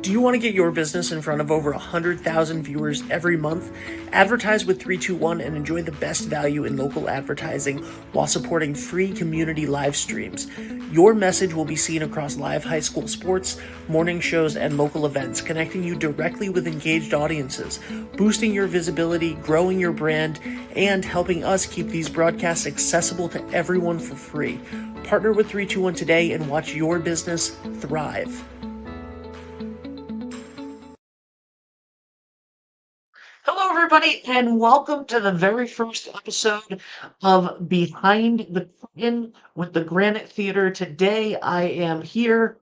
Do you want to get your business in front of over 100,000 viewers every month? Advertise with 321 and enjoy the best value in local advertising while supporting free community live streams. Your message will be seen across live high school sports, morning shows, and local events, connecting you directly with engaged audiences, boosting your visibility, growing your brand, and helping us keep these broadcasts accessible to everyone for free. Partner with 321 today and watch your business thrive. Hello, everybody, and welcome to the very first episode of Behind the Curtain with the Granite Theatre. Today, I am here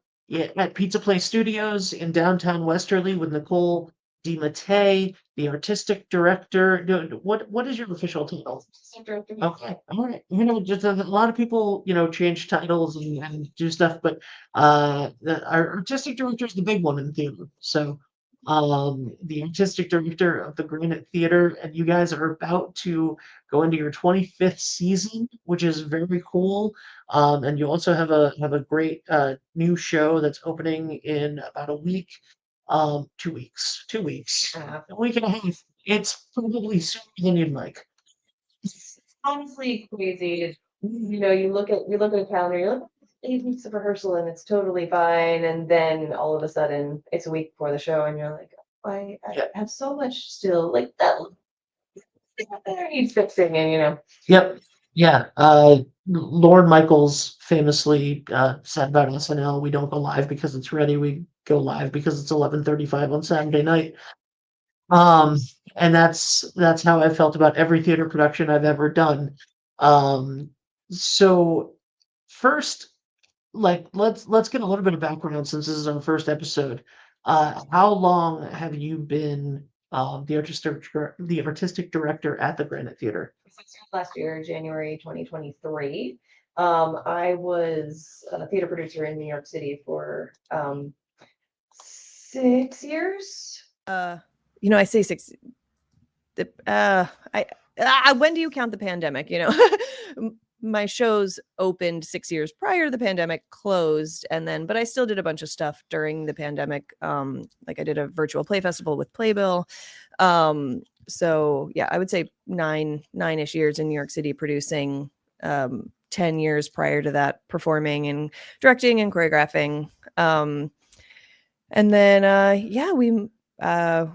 at Pizza Place Studios in downtown Westerly with Nicole DiMattei, the artistic director. What is your official title? Okay, all right. Just a lot of people, change titles and do stuff, but our artistic director is the big one in theater. So the artistic director of the Granite Theatre, and you guys are about to go into your 25th season, which is very cool. And you also have a great new show that's opening in about a week, 2 weeks, a week and a half. It's probably sooner than you'd like. It's honestly crazy. You look at a calendar, you're like, 8 weeks of rehearsal and it's totally fine. And then all of a sudden it's a week before the show and you're like, I Yeah. have so much still like that there needs fixing and Yep. Yeah. Lord Michaels famously said about SNL, "We don't go live because it's ready. We go live because it's 11:35 on Saturday night." Um, and that's how I felt about every theater production I've ever done. Um, so first, let's get a little bit of background since this is our first episode. How long have you been the artistic director at the Granite Theater? last year, January 2023. I was a theater producer in New York City for 6 years. I say six. When do you count the pandemic? My shows opened 6 years prior to the pandemic, closed, but I still did a bunch of stuff during the pandemic. Like I did a virtual play festival with Playbill. So yeah, I would say nine-ish years in New York City producing. 10 years prior to that performing and directing and choreographing. And then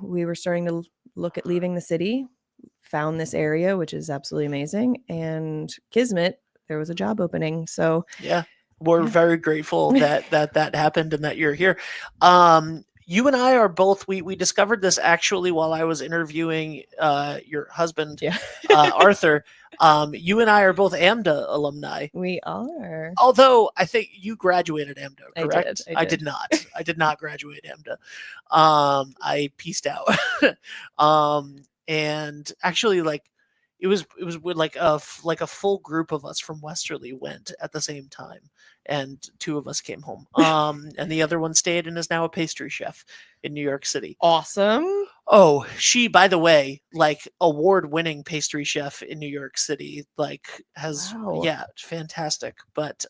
we were starting to look at leaving the city, found this area, which is absolutely amazing. And Kismet, there was a job opening. So yeah, we're very grateful that happened and that you're here. You and I are both, we discovered this actually while I was interviewing your husband, Arthur. You and I are both AMDA alumni. We are. Although I think you graduated AMDA, correct? I did. Not. I did not graduate AMDA. I pieced out. And actually, it was with like a full group of us from Westerly went at the same time, and two of us came home. And the other one stayed and is now a pastry chef in New York City. Awesome. Oh, she, by the way, award-winning pastry chef in New York City, has fantastic. But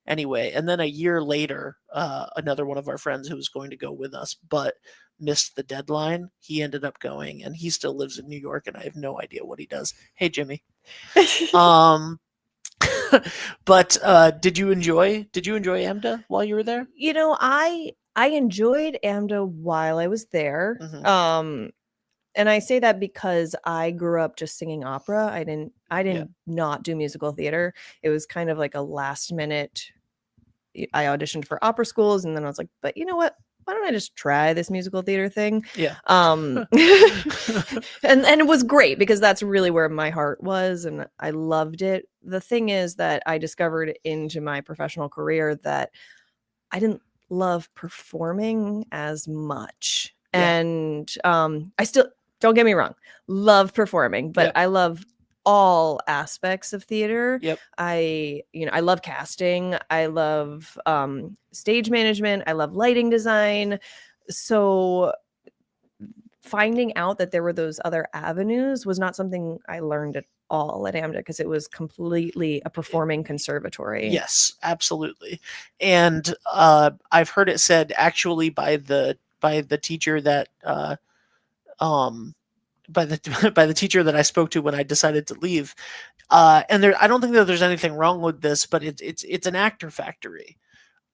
anyway, and then a year later, another one of our friends who was going to go with us, but missed the deadline. He ended up going, and he still lives in New York, and I have no idea what he does. Hey, Jimmy. But did you enjoy AMDA while you were there? I enjoyed AMDA while I was there. Mm-hmm. And I say that because I grew up just singing opera. I didn't not do musical theater. It was kind of like a last minute. I auditioned for opera schools, and then I was like, but you know what? Why don't I just try this musical theater thing? Yeah. And it was great because that's really where my heart was, and I loved it. The thing is that I discovered into my professional career that I didn't love performing as much. Yeah. And I still, don't get me wrong, love performing, but I love all aspects of theater. Yep. I love casting. I love stage management. I love lighting design. So finding out that there were those other avenues was not something I learned at all at AMDA because it was completely a performing conservatory. Yes, absolutely. And I've heard it said actually by the teacher that by the by the teacher that I spoke to when I decided to leave. And I don't think that there's anything wrong with this, but it's an actor factory.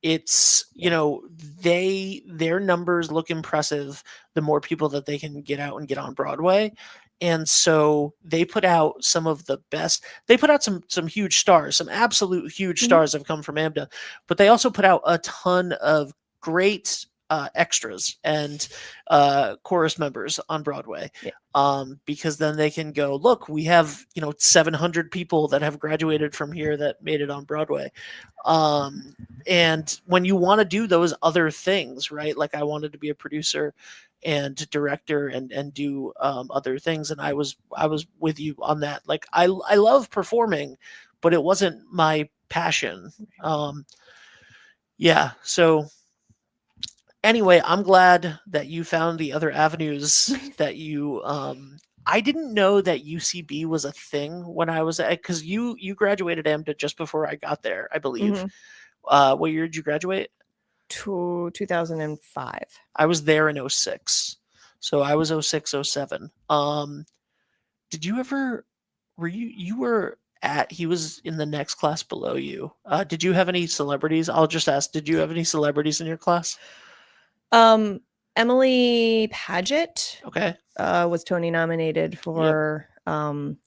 It's, you know, their numbers look impressive the more people that they can get out and get on Broadway. And so they put out some of the best. They put out some huge stars, some absolute huge stars have come from AMDA, but they also put out a ton of great extras and chorus members on Broadway. Because then they can go, look, we have, you know, 700 people that have graduated from here that made it on Broadway. And when you want to do those other things, right? Like I wanted to be a producer and director and do other things. And I was with you on that. Like I love performing, but it wasn't my passion. Yeah. So anyway, I'm glad that you found the other avenues that you I didn't know that UCB was a thing when I was at, because you graduated AMDA just before I got there, I believe. What year did you graduate? 2005. I was there in 06. So I was 06, 07. Did you ever you were at, he was in the next class below you. Did you have any celebrities? I'll just ask, did you have any celebrities in your class? Emily Paget Okay. was Tony nominated for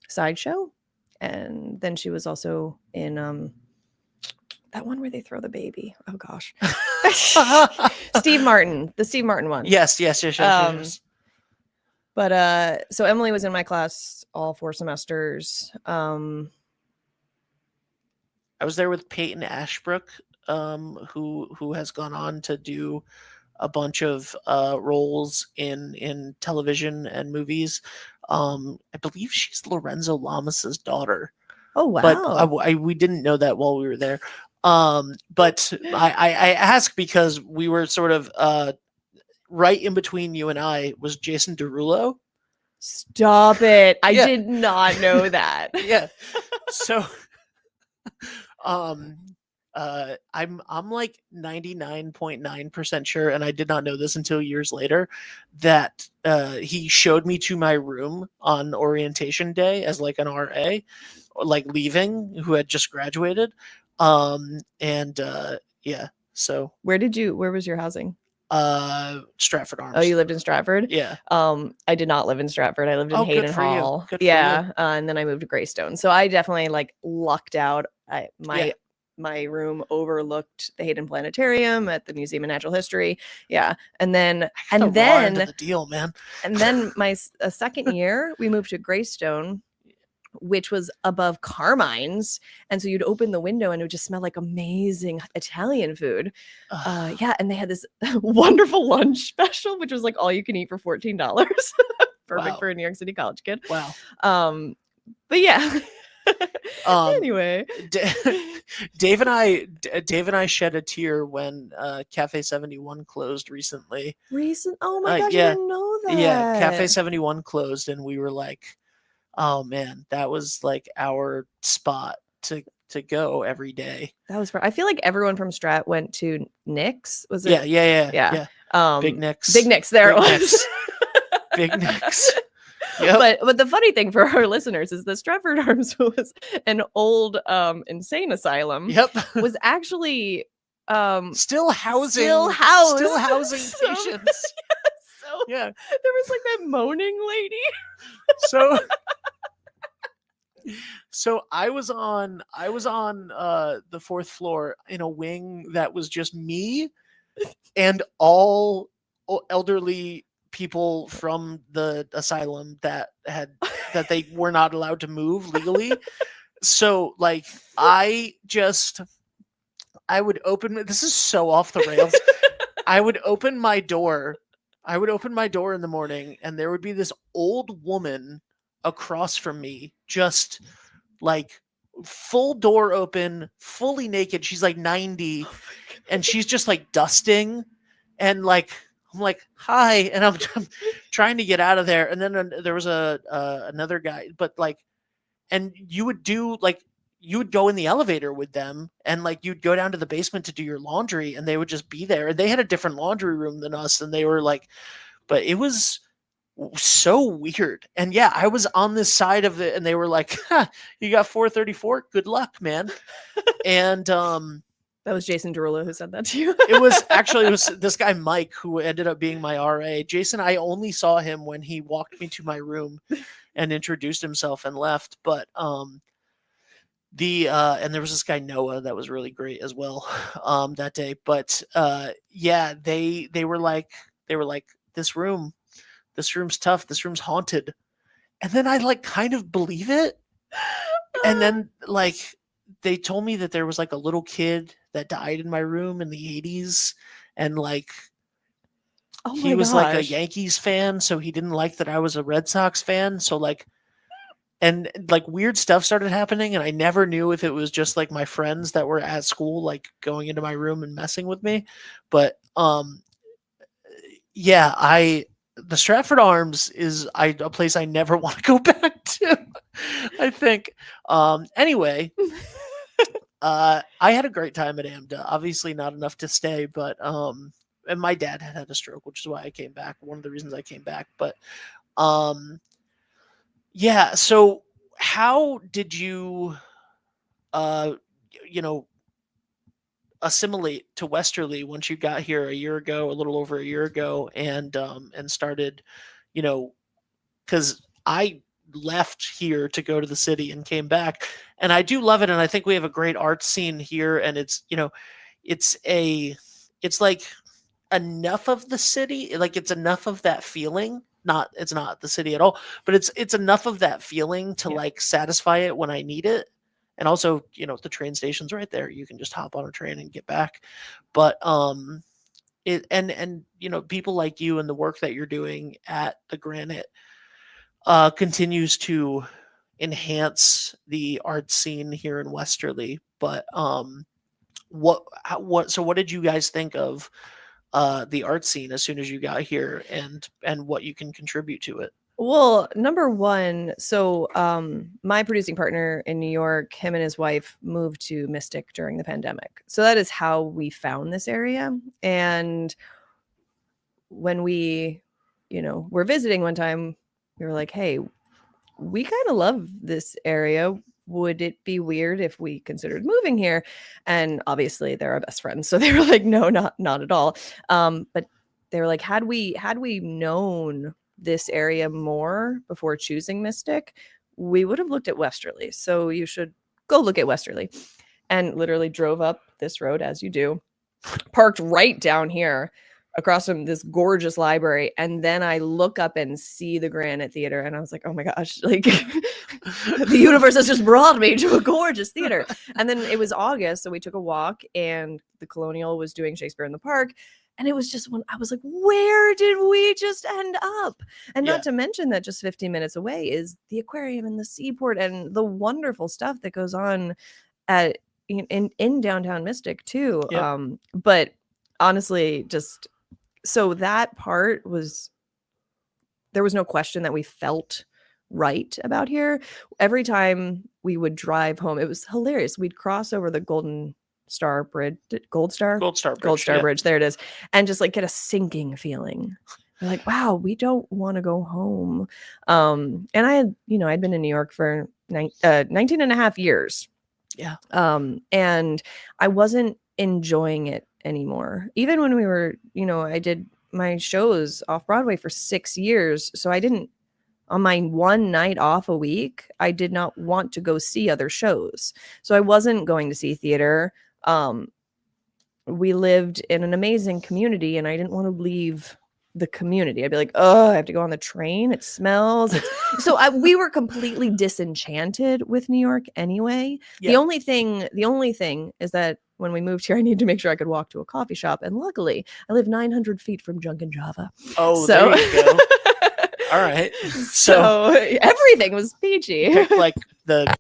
Sideshow, and then she was also in that one where they throw the baby. Oh gosh, Steve Martin, the Steve Martin one. Yes. But so Emily was in my class all 4 semesters. I was there with Peyton Ashbrook, who has gone on to do a bunch of roles in television and movies. I believe she's Lorenzo Lamas's daughter. Oh wow! But we didn't know that while we were there. But I ask because we were sort of right in between you and I was Jason Derulo. Stop it! I did not know that. Yeah. So, I'm like 99.9% sure, and I did not know this until years later, that he showed me to my room on orientation day as like an RA, like leaving, who had just graduated. Yeah. So where was your housing? Stratford Arms. Oh, you lived in Stratford? Yeah. I did not live in Stratford. I lived in Hayden Hall. Good for you. And then I moved to Greystone. So I definitely like lucked out. My room overlooked the Hayden Planetarium at the Museum of Natural History. Yeah. And then the deal, man. And then my second year we moved to Greystone, which was above Carmine's, and so you'd open the window and it would just smell like amazing Italian food. And they had this wonderful lunch special, which was like all you can eat for $14. Perfect for a New York City college kid. Wow. But yeah. Anyway, Dave and I shed a tear when Cafe 71 closed recently. Oh my gosh, I didn't know that. Yeah, Cafe 71 closed, and we were like, oh man, that was like our spot to go every day. That was I feel like everyone from Strat went to Nick's. Was it? Yeah. Big Nick's. There it was. Big Nick's. Yep. But the funny thing for our listeners is that Stratford Arms was an old insane asylum. Yep. Was actually still housing patients. So there was like that moaning lady. So I was on the 4th floor in a wing that was just me and all elderly people from the asylum that they were not allowed to move legally. So like I would open, this is so off the rails. I would open my door in the morning, and there would be this old woman across from me, just like full door open, fully naked. She's like 90, and she's just like dusting, and like I'm like, hi, and I'm trying to get out of there. And then there was another guy, but like and you would do like you would go in the elevator with them, and like you'd go down to the basement to do your laundry, and they would just be there. And they had a different laundry room than us, and they were like, but it was so weird. And yeah, I was on this side of it, and they were like, huh, "You got 434. Good luck, man." And That was Jason Derulo who said that to you. it was this guy Mike who ended up being my RA. Jason, I only saw him when he walked me to my room and introduced himself and left. But and there was this guy Noah that was really great as well that day. But yeah, they were like this room's tough, this room's haunted. And then I like kind of believe it. And then like they told me that there was like a little kid that died in my room in the 80s, and like he was like a Yankees fan, so he didn't like that I was a Red Sox fan. So like, and like weird stuff started happening, and I never knew if it was just like my friends that were at school like going into my room and messing with me. But yeah, the Stratford Arms is a place I never want to go back to. I think. Anyway, I had a great time at AMDA. Obviously, not enough to stay, but and my dad had a stroke, which is why I came back. One of the reasons I came back, but yeah. So, how did you, you know, assimilate to Westerly once you got here a year ago, a little over a year ago, and started, you know, because I left here to go to the city and came back, and I do love it, and I think we have a great art scene here, and it's, you know, it's like enough of the city, like it's enough of that feeling. It's not the city at all, but it's enough of that feeling to like satisfy it when I need it. And also, you know, the train station's right there. You can just hop on a train and get back. But and you know, people like you and the work that you're doing at the Granite continues to enhance the art scene here in Westerly. But what did you guys think of the art scene as soon as you got here, and what you can contribute to it? Well, number one, so my producing partner in New York, him and his wife moved to Mystic during the pandemic. So that is how we found this area. And when we, you know, were visiting one time, we were like, hey, we kind of love this area. Would it be weird if we considered moving here? And obviously they're our best friends. So they were like, no, not at all. But they were like, had we known this area more before choosing Mystic, we would have looked at Westerly. So you should go look at Westerly. And literally drove up this road, as you do, parked right down here across from this gorgeous library. And then I look up and see the Granite Theatre. And I was like, oh my gosh, like the universe has just brought me to a gorgeous theater. And then it was August. So we took a walk, and the Colonial was doing Shakespeare in the Park. And it was just when I was like, where did we just end up? And not to mention that just 15 minutes away is the aquarium and the seaport and the wonderful stuff that goes on at in downtown Mystic too. But honestly, just so that part was, there was no question that we felt right about here. Every time we would drive home, it was hilarious. We'd cross over the Gold Star Bridge. There it is. And just like get a sinking feeling. We're like, wow, we don't want to go home. And I had, you know, I'd been in New York for 19 and a half years. Yeah. And I wasn't enjoying it anymore. Even when we were, you know, I did my shows off Broadway for 6 years. So I didn't, on my one night off a week, I did not want to go see other shows. So I wasn't going to see theater. We lived in an amazing community, and I didn't want to leave the community. I'd be like, oh, I have to go on the train. It smells. So we were completely disenchanted with New York anyway. Yeah. The only thing is that when we moved here, I needed to make sure I could walk to a coffee shop. And luckily, I live 900 feet from Junkin' Java. Oh, so there you go. All right. So everything was peachy. Like the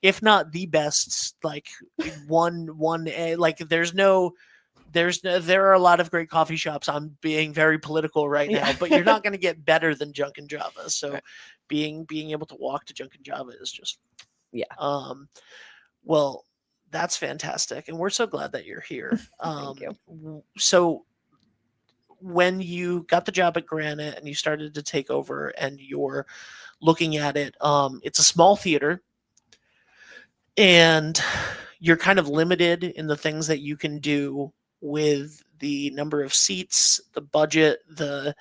if not the best, like one A, like there are a lot of great coffee shops. I'm being very political right now, but you're not going to get better than Junkin' Java. So being able to walk to Junk and Java is just Yeah. Well, that's fantastic, and we're so glad that you're here. Thank you. So when you got the job at Granite and you started to take over and you're looking at it, it's a small theater and you're kind of limited in the things that you can do with the number of seats, the budget, the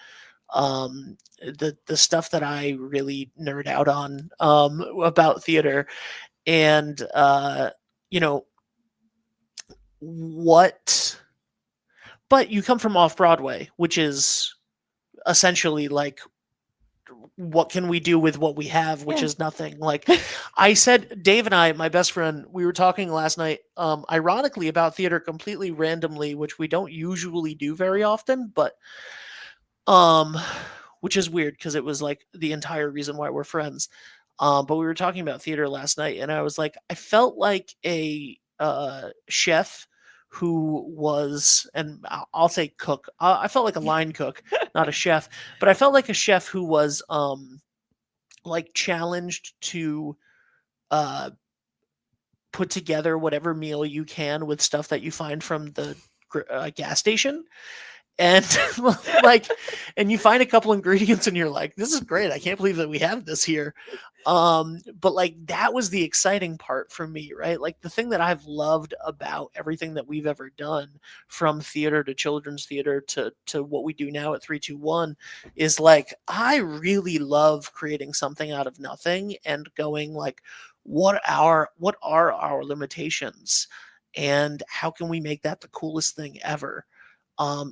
stuff that I really nerd out on about theater. And you know what, but you come from off Broadway, which is essentially like, what can we do with what we have, which Yeah. is nothing. Like I said, Dave and I, my best friend, we were talking last night, ironically about theater completely randomly, which we don't usually do very often, but which is weird because it was like the entire reason why we're friends. But we were talking about theater last night, and I was like, I felt like a chef who was, and I'll say cook. I felt like a line cook, not a chef, but I felt like a chef who was like challenged to put together whatever meal you can with stuff that you find from the gas station. And like, and you find a couple ingredients and you're like, this is great, I can't believe that we have this here. But like, that was the exciting part for me, right? Like, the thing that I've loved about everything that we've ever done, from theater to children's theater to what we do now at 321, is like, I really love creating something out of nothing and going like, what are our limitations and how can we make that the coolest thing ever?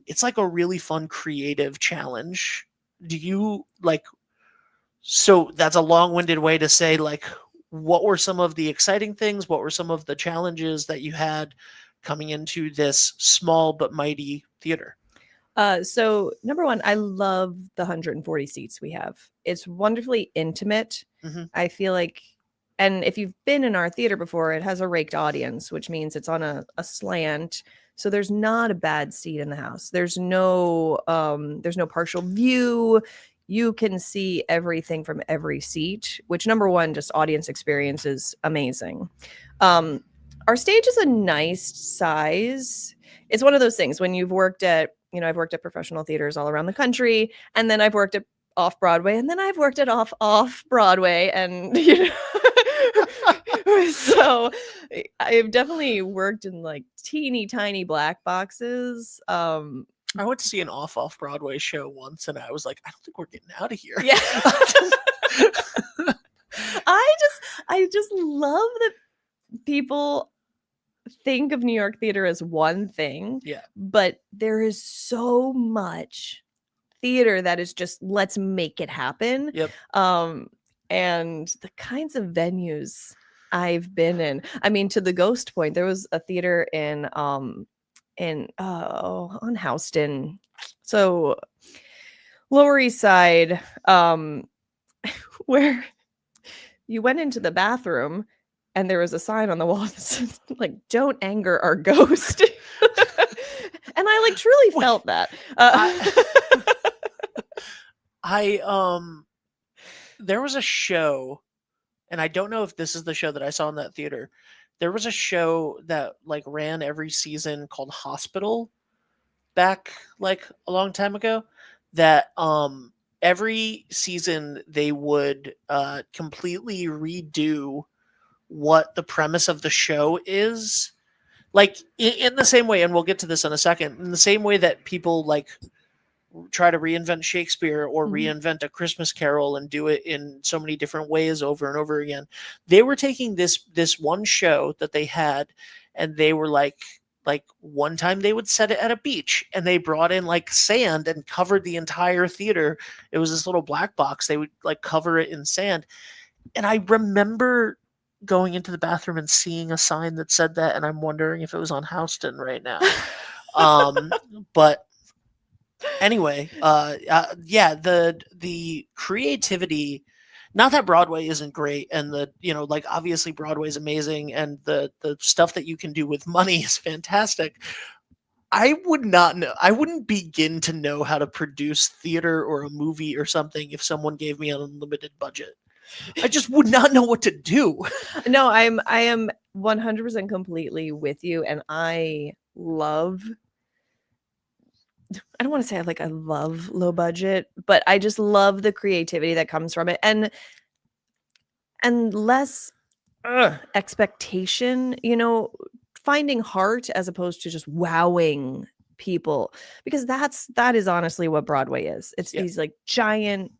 It's like a really fun creative challenge. Do you like, so that's a long-winded way to say, like, what were some of the exciting things? What were some of the challenges that you had coming into this small but mighty theater? So number one, I love the 140 seats we have. It's wonderfully intimate. Mhm. I feel like, and if you've been in our theater before, it has a raked audience, which means it's on a slant. So there's not a bad seat in the house. There's no partial view. You can see everything from every seat, which, number one, just audience experience is amazing. Our stage is a nice size. It's one of those things when you've worked at, I've worked at professional theaters all around the country, and then I've worked at off Broadway, and then I've worked at off Broadway, and so I've definitely worked in like teeny tiny black boxes. I went to see an off Broadway show once, and I was like, I don't think we're getting out of here. Yeah. I just love that people think of New York theater as one thing. Yeah. But there is so much theater that is just, let's make it happen. Yep. And the kinds of venues I've been in. I mean, to the Ghost point, there was a theater on Houston. So Lower East Side, where you went into the bathroom and there was a sign on the wall that said, like, don't anger our ghost. And I like truly felt that. There was a show, and I don't know if this is the show that I saw in that theater. There was a show that like ran every season called Hospital back like a long time ago, that every season they would completely redo what the premise of the show is, like in the same way, and we'll get to this in a second, in the same way that people like try to reinvent Shakespeare or reinvent A Christmas Carol and do it in so many different ways over and over again. They were taking this one show that they had, and they were like one time they would set it at a beach, and they brought in like sand and covered the entire theater. It was this little black box. They would like cover it in sand. And I remember going into the bathroom and seeing a sign that said that, and I'm wondering if it was on Houston right now. But anyway, yeah, the creativity, not that Broadway isn't great, and like obviously Broadway is amazing, and the stuff that you can do with money is fantastic. I would not know. I wouldn't begin to know how to produce theater or a movie or something if someone gave me an unlimited budget. I just would not know what to do. No, I am 100% completely with you, and I don't want to say I love low budget, but I just love the creativity that comes from it, and less expectation, finding heart as opposed to just wowing people, because that is honestly what Broadway is. It's Yeah. these like giant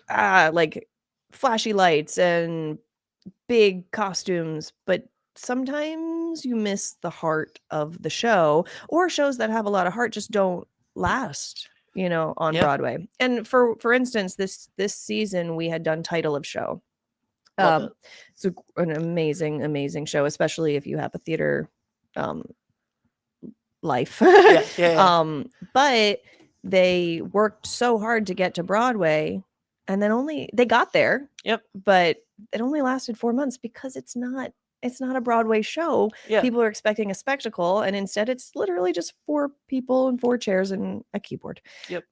like flashy lights and big costumes, but sometimes you miss the heart of the show, or shows that have a lot of heart just don't last, on Yeah. Broadway. And for instance, this season we had done Title of Show. Love it. It's an amazing show, especially if you have a theater life. Yeah. But they worked so hard to get to Broadway, and then they got there. Yep. But it only lasted 4 months because it's not a Broadway show. Yeah. People are expecting a spectacle, and instead it's literally just 4 people and 4 chairs and a keyboard. Yep.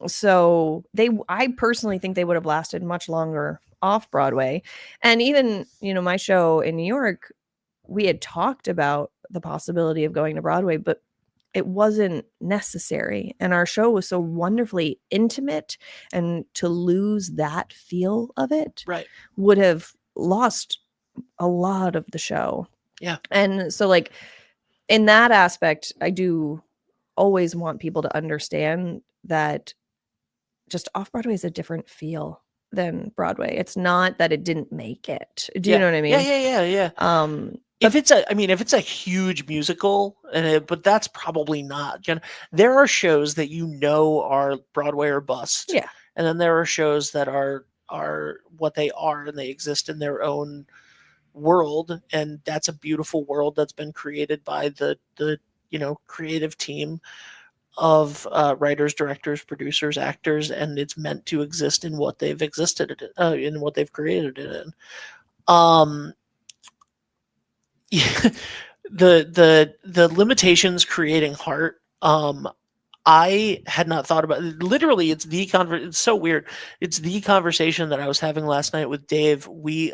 So I personally think they would have lasted much longer off Broadway. And even, my show in New York, we had talked about the possibility of going to Broadway, but it wasn't necessary. And our show was so wonderfully intimate, and to lose that feel of it Right. would have lost a lot of the show. Yeah. And so like in that aspect, I do always want people to understand that just off Broadway is a different feel than Broadway. It's not that it didn't make it. Do you know what I mean? Yeah. If it's a huge musical, but that's probably not. There are shows that are Broadway or bust. Yeah. And then there are shows that are what they are, and they exist in their own world, and that's a beautiful world that's been created by the creative team of writers, directors, producers, actors, and it's meant to exist in what they've in what they've created it in. The limitations creating heart. I had not thought about it. Literally, it's so weird. It's the conversation that I was having last night with Dave. We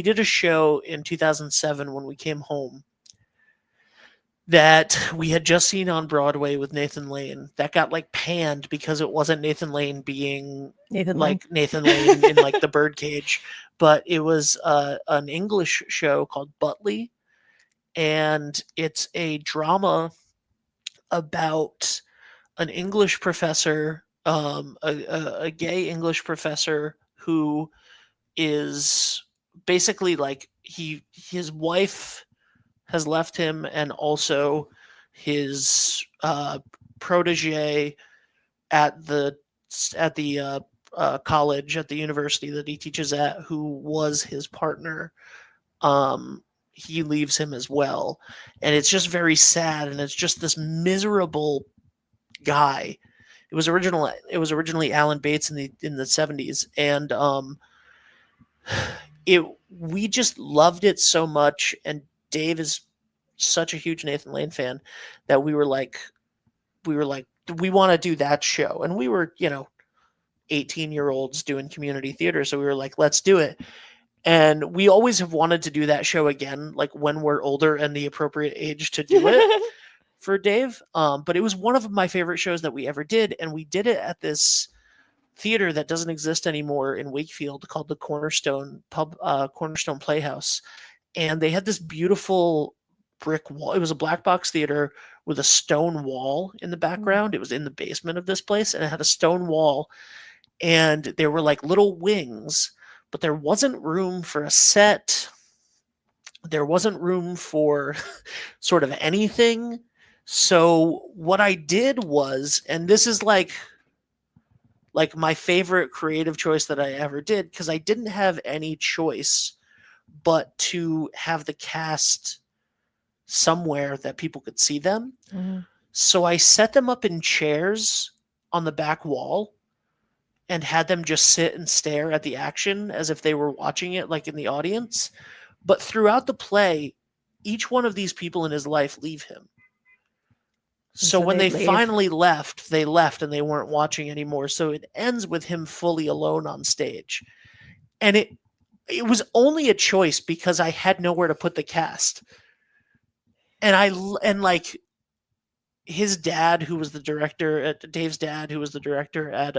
did a show in 2007 when we came home that we had just seen on Broadway with Nathan Lane, that got like panned because it wasn't Nathan Lane being Nathan Lane in like the birdcage, but it was an English show called Butley, and it's a drama about an English professor, a gay English professor who is basically like his wife has left him, and also his protege at the college, at the university that he teaches at, who was his partner, he leaves him as well, and it's just very sad, and it's just this miserable guy. It was originally Alan Bates in the 70s, and we just loved it so much, and Dave is such a huge Nathan Lane fan that we were like, we want to do that show. And we were, 18-year-olds doing community theater. So we were like, let's do it. And we always have wanted to do that show again, like when we're older and the appropriate age to do it for Dave. But it was one of my favorite shows that we ever did. And we did it at this theater that doesn't exist anymore in Wakefield called the Cornerstone Playhouse. And they had this beautiful brick wall. It was a black box theater with a stone wall in the background. It was in the basement of this place, and it had a stone wall, and there were like little wings, but there wasn't room for a set. There wasn't room for sort of anything. So what I did was, and this is like my favorite creative choice that I ever did, because I didn't have any choice but to have the cast somewhere that people could see them. Mm-hmm. So I set them up in chairs on the back wall and had them just sit and stare at the action as if they were watching it like in the audience. But throughout the play, each one of these people in his life leave him. So so when they they leave. finally left, they left and they weren't watching anymore. So it ends with him fully alone on stage. And it was only a choice because I had nowhere to put the cast. And like his dad, who was the director, Dave's dad, who was the director at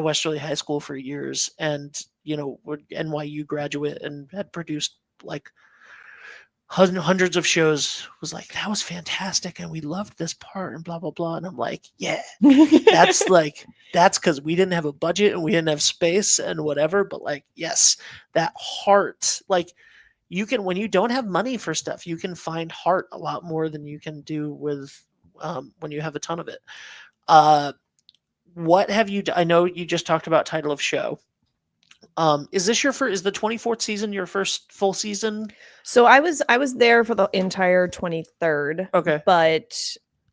Westerly High School for years, and were NYU graduate and had produced like hundreds of shows, was like, that was fantastic and we loved this part and blah blah blah. And I'm like, yeah, that's because we didn't have a budget and we didn't have space and whatever, but like, yes, that heart, like, you can, when you don't have money for stuff, you can find heart a lot more than you can do with when you have a ton of it. What have you I know you just talked about title of show. Is this your first? Is the 24th season your first full season? So I was there for the entire 23rd. Okay. But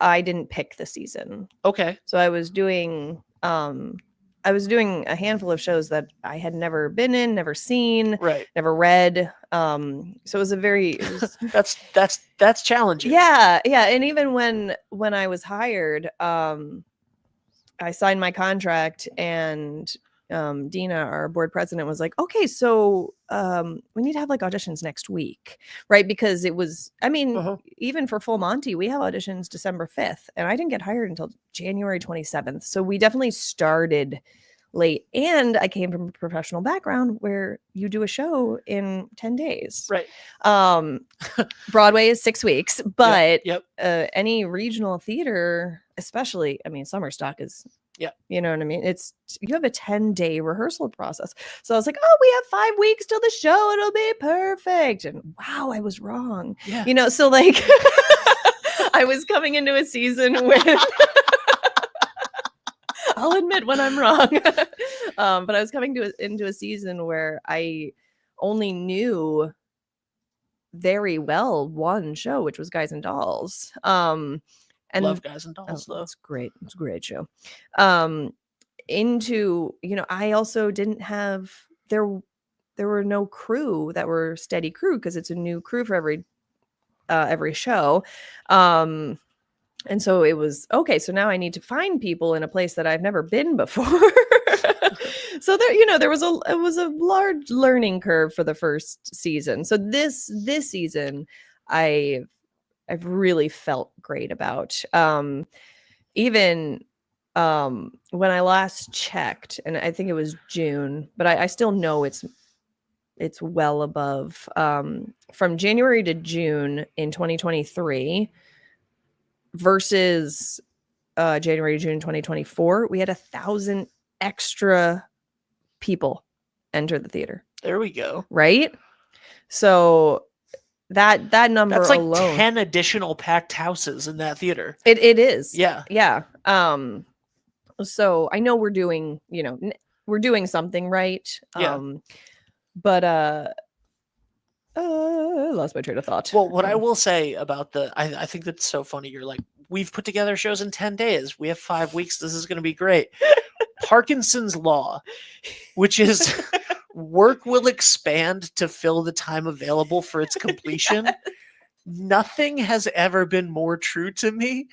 I didn't pick the season. Okay. So I was doing a handful of shows that I had never been in, never seen, Right. never read. So it was that's challenging. Yeah. And even when I was hired, I signed my contract, and Dina, our board president, was like, okay, so we need to have like auditions next week, right? Because it was, I mean, even for Full Monty, we have auditions December 5th, and I didn't get hired until January 27th. So we definitely started late. And I came from a professional background where you do a show in 10 days. Right. Broadway is 6 weeks, but Yep. Any regional theater, especially, I mean, summer stock is, you know what I mean? You have a 10-day rehearsal process. So I was like, oh, we have 5 weeks till the show. It'll be perfect. And wow, I was wrong. Yeah. So like I was coming into a season with I'll admit when I'm wrong. But I was coming into a season where I only knew very well one show, which was Guys and Dolls. And love Guys and Dolls, though. It's great. It's a great show. I also didn't have there were no crew that were steady crew, because it's a new crew for every show. And so it was, okay, so now I need to find people in a place that I've never been before. So there was a large learning curve for the first season. So this season I've really felt great about. Even when I last checked, and I think it was June, but I still know it's well above, from January to June in 2023 versus January to June 2024, we had 1,000 extra people enter the theater. There we go. Right? So that number, that's like alone, 10 additional packed houses in that theater. It is. Yeah. So I know we're doing something right. Yeah. But I lost my train of thought. Well, what I will say about I think that's so funny. You're like, we've put together shows in 10 days. We have 5 weeks. This is going to be great. Parkinson's Law, which is work will expand to fill the time available for its completion. Yes. Nothing has ever been more true to me.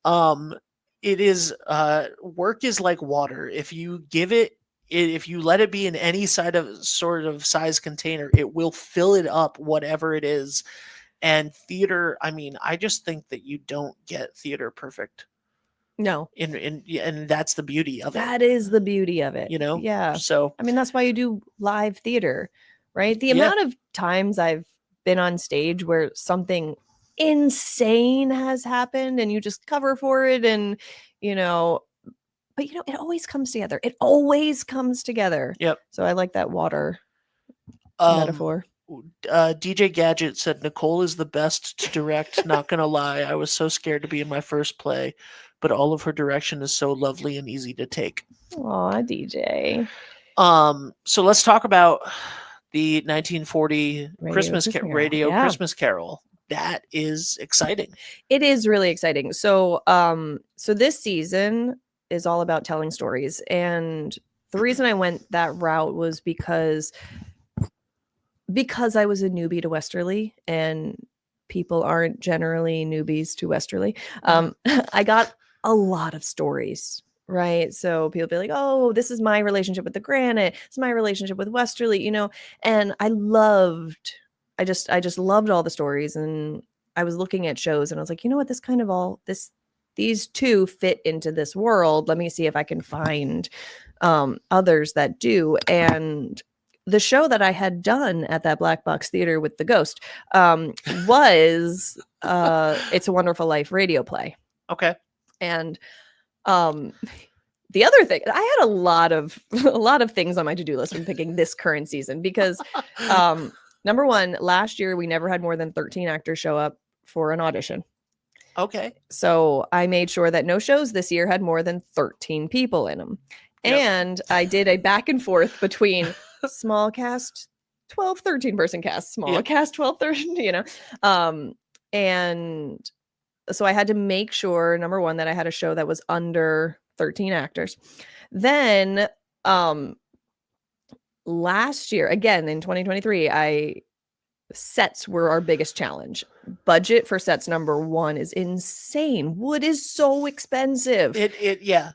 It is work is like water. If you let it be in any sort of size container, it will fill it up, whatever it is. And theater, I mean, I just think that you don't get theater perfect. No. And that's the beauty of it. That is the beauty of it. Yeah. So, I mean, that's why you do live theater, right? The amount of times I've been on stage where something insane has happened and you just cover for it, and but it always comes together. It always comes together. Yep. So I like that water metaphor. DJ Gadget said, Nicole is the best to direct. Not gonna lie, I was so scared to be in my first play, but all of her direction is so lovely and easy to take. Aw, DJ. So let's talk about the 1940 Christmas Carol. That is exciting. It is really exciting. So this season is all about telling stories, and the reason I went that route was because I was a newbie to Westerly, and people aren't generally newbies to Westerly, I got a lot of stories. Right. So people be like, oh, this is my relationship with the Granite. It's my relationship with Westerly, and I just loved all the stories. And I was looking at shows and I was like, you know what, these two fit into this world. Let me see if I can find others that do. And the show that I had done at that Black Box Theater with the ghost was It's a Wonderful Life radio play. Okay. And the other thing, I had a lot of things on my to-do list when picking this current season because number one, last year we never had more than 13 actors show up for an audition. Okay. So I made sure that no shows this year had more than 13 people in them. Yep. And I did a back and forth between small cast, 12, 13 person cast, small cast, 12, 13, and so I had to make sure, number one, that I had a show that was under 13 actors. Then last year, again, in 2023, sets were our biggest challenge. Budget for sets, number one, is insane. Wood is so expensive. Yeah.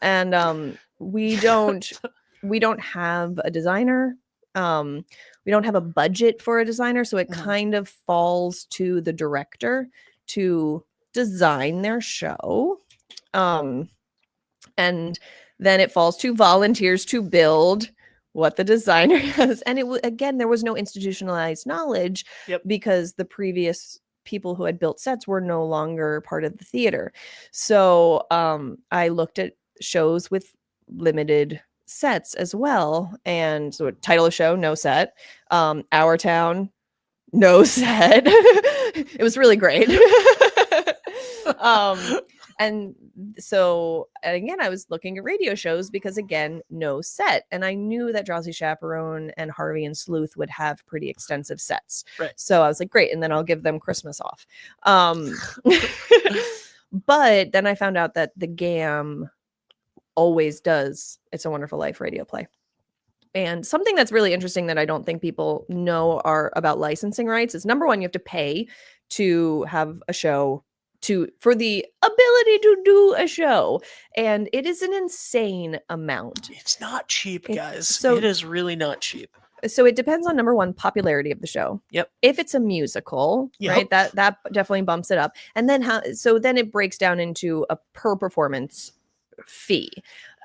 And we don't have a designer. We don't have a budget for a designer, so it kind of falls to the director to design their show. And then it falls to volunteers to build what the designer has. And again, there was no institutionalized knowledge because the previous people who had built sets were no longer part of the theater. So I looked at shows with limited sets as well. And so title of show, no set. Our Town, no set. It was really great. And so, and again, I was looking at radio shows because, again, no set. And I knew that Drowsy Chaperone and Harvey and Sleuth would have pretty extensive sets. Right. So I was like, great. And then I'll give them Christmas off. But then I found out that the GAM always does It's a Wonderful Life radio play. And something that's really interesting that I don't think people know about licensing rights is, number one, you have to pay to have a show for the ability to do a show. And it is an insane amount. It's not cheap, guys. It is really not cheap. So it depends on, number one, popularity of the show. Yep. If it's a musical, right, that definitely bumps it up. And then then it breaks down into a per performance fee.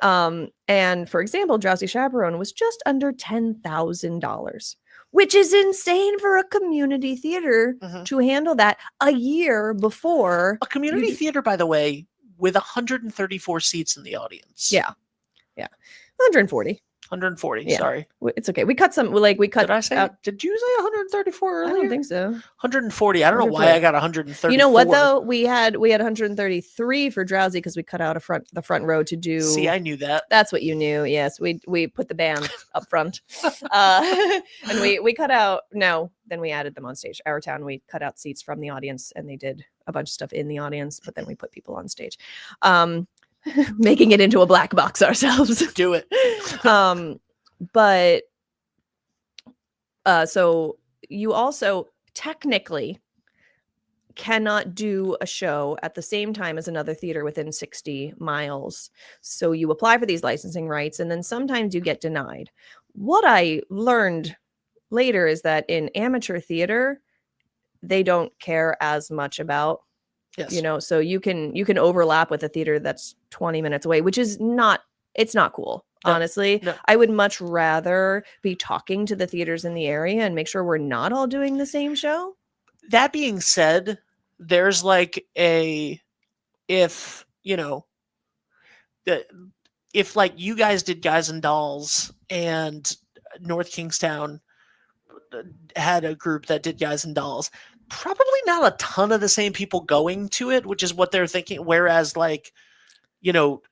And for example, Drowsy Chaperone was just under $10,000. Which is insane for a community theater to handle that a year before. A community theater, by the way, with 134 seats in the audience. Yeah. 140. 140. Yeah. Sorry. It's okay. We cut some. We cut. Did I say? Did you say 134 earlier? I don't think so. 140. I don't know why I got 134. You know what though? We had 133 for Drowsy because we cut out the front row to do. See, I knew that. That's what you knew. Yes, we put the band up front, and we cut out. No, then we added them on stage. Our Town, we cut out seats from the audience, and they did a bunch of stuff in the audience, but then we put people on stage. Making it into a black box ourselves. Do it. But so you also technically cannot do a show at the same time as another theater within 60 miles. So you apply for these licensing rights, and then sometimes you get denied. What I learned later is that in amateur theater, they don't care as much about. Yes. So you can overlap with a theater that's 20 minutes away, which is it's not cool. No, honestly, no. I would much rather be talking to the theaters in the area and make sure we're not all doing the same show. That being said, there's like if you guys did Guys and Dolls and North Kingstown had a group that did Guys and Dolls, probably not a ton of the same people going to it, which is what they're thinking. Whereas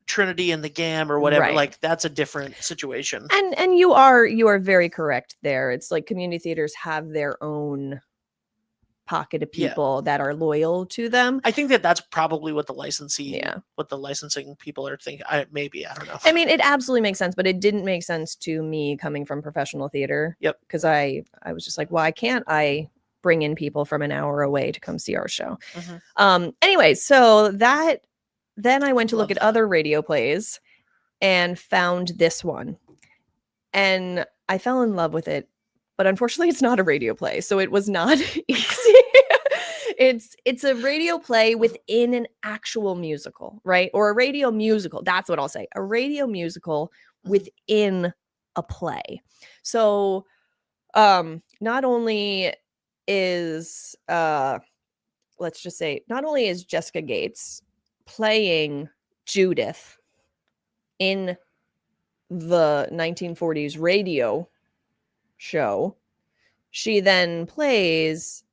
Trinity and the GAM or whatever, right. That's a different situation. And you are very correct there. It's like community theaters have their own pocket of people that are loyal to them. I think that's probably what the licensing people are thinking. I don't know. I mean, it absolutely makes sense, but it didn't make sense to me coming from professional theater. Yep. Because I was just like, why can't I bring in people from an hour away to come see our show. Mhm. Anyway, so then I went to look Love at that. other radio plays and found this one. And I fell in love with it, but unfortunately it's not a radio play, so it was not easy. It's a radio play within an actual musical, right? Or a radio musical. That's what I'll say. A radio musical within a play. So not only is let's just say not only is Jessica Gates playing Judith in the 1940s radio show, she then plays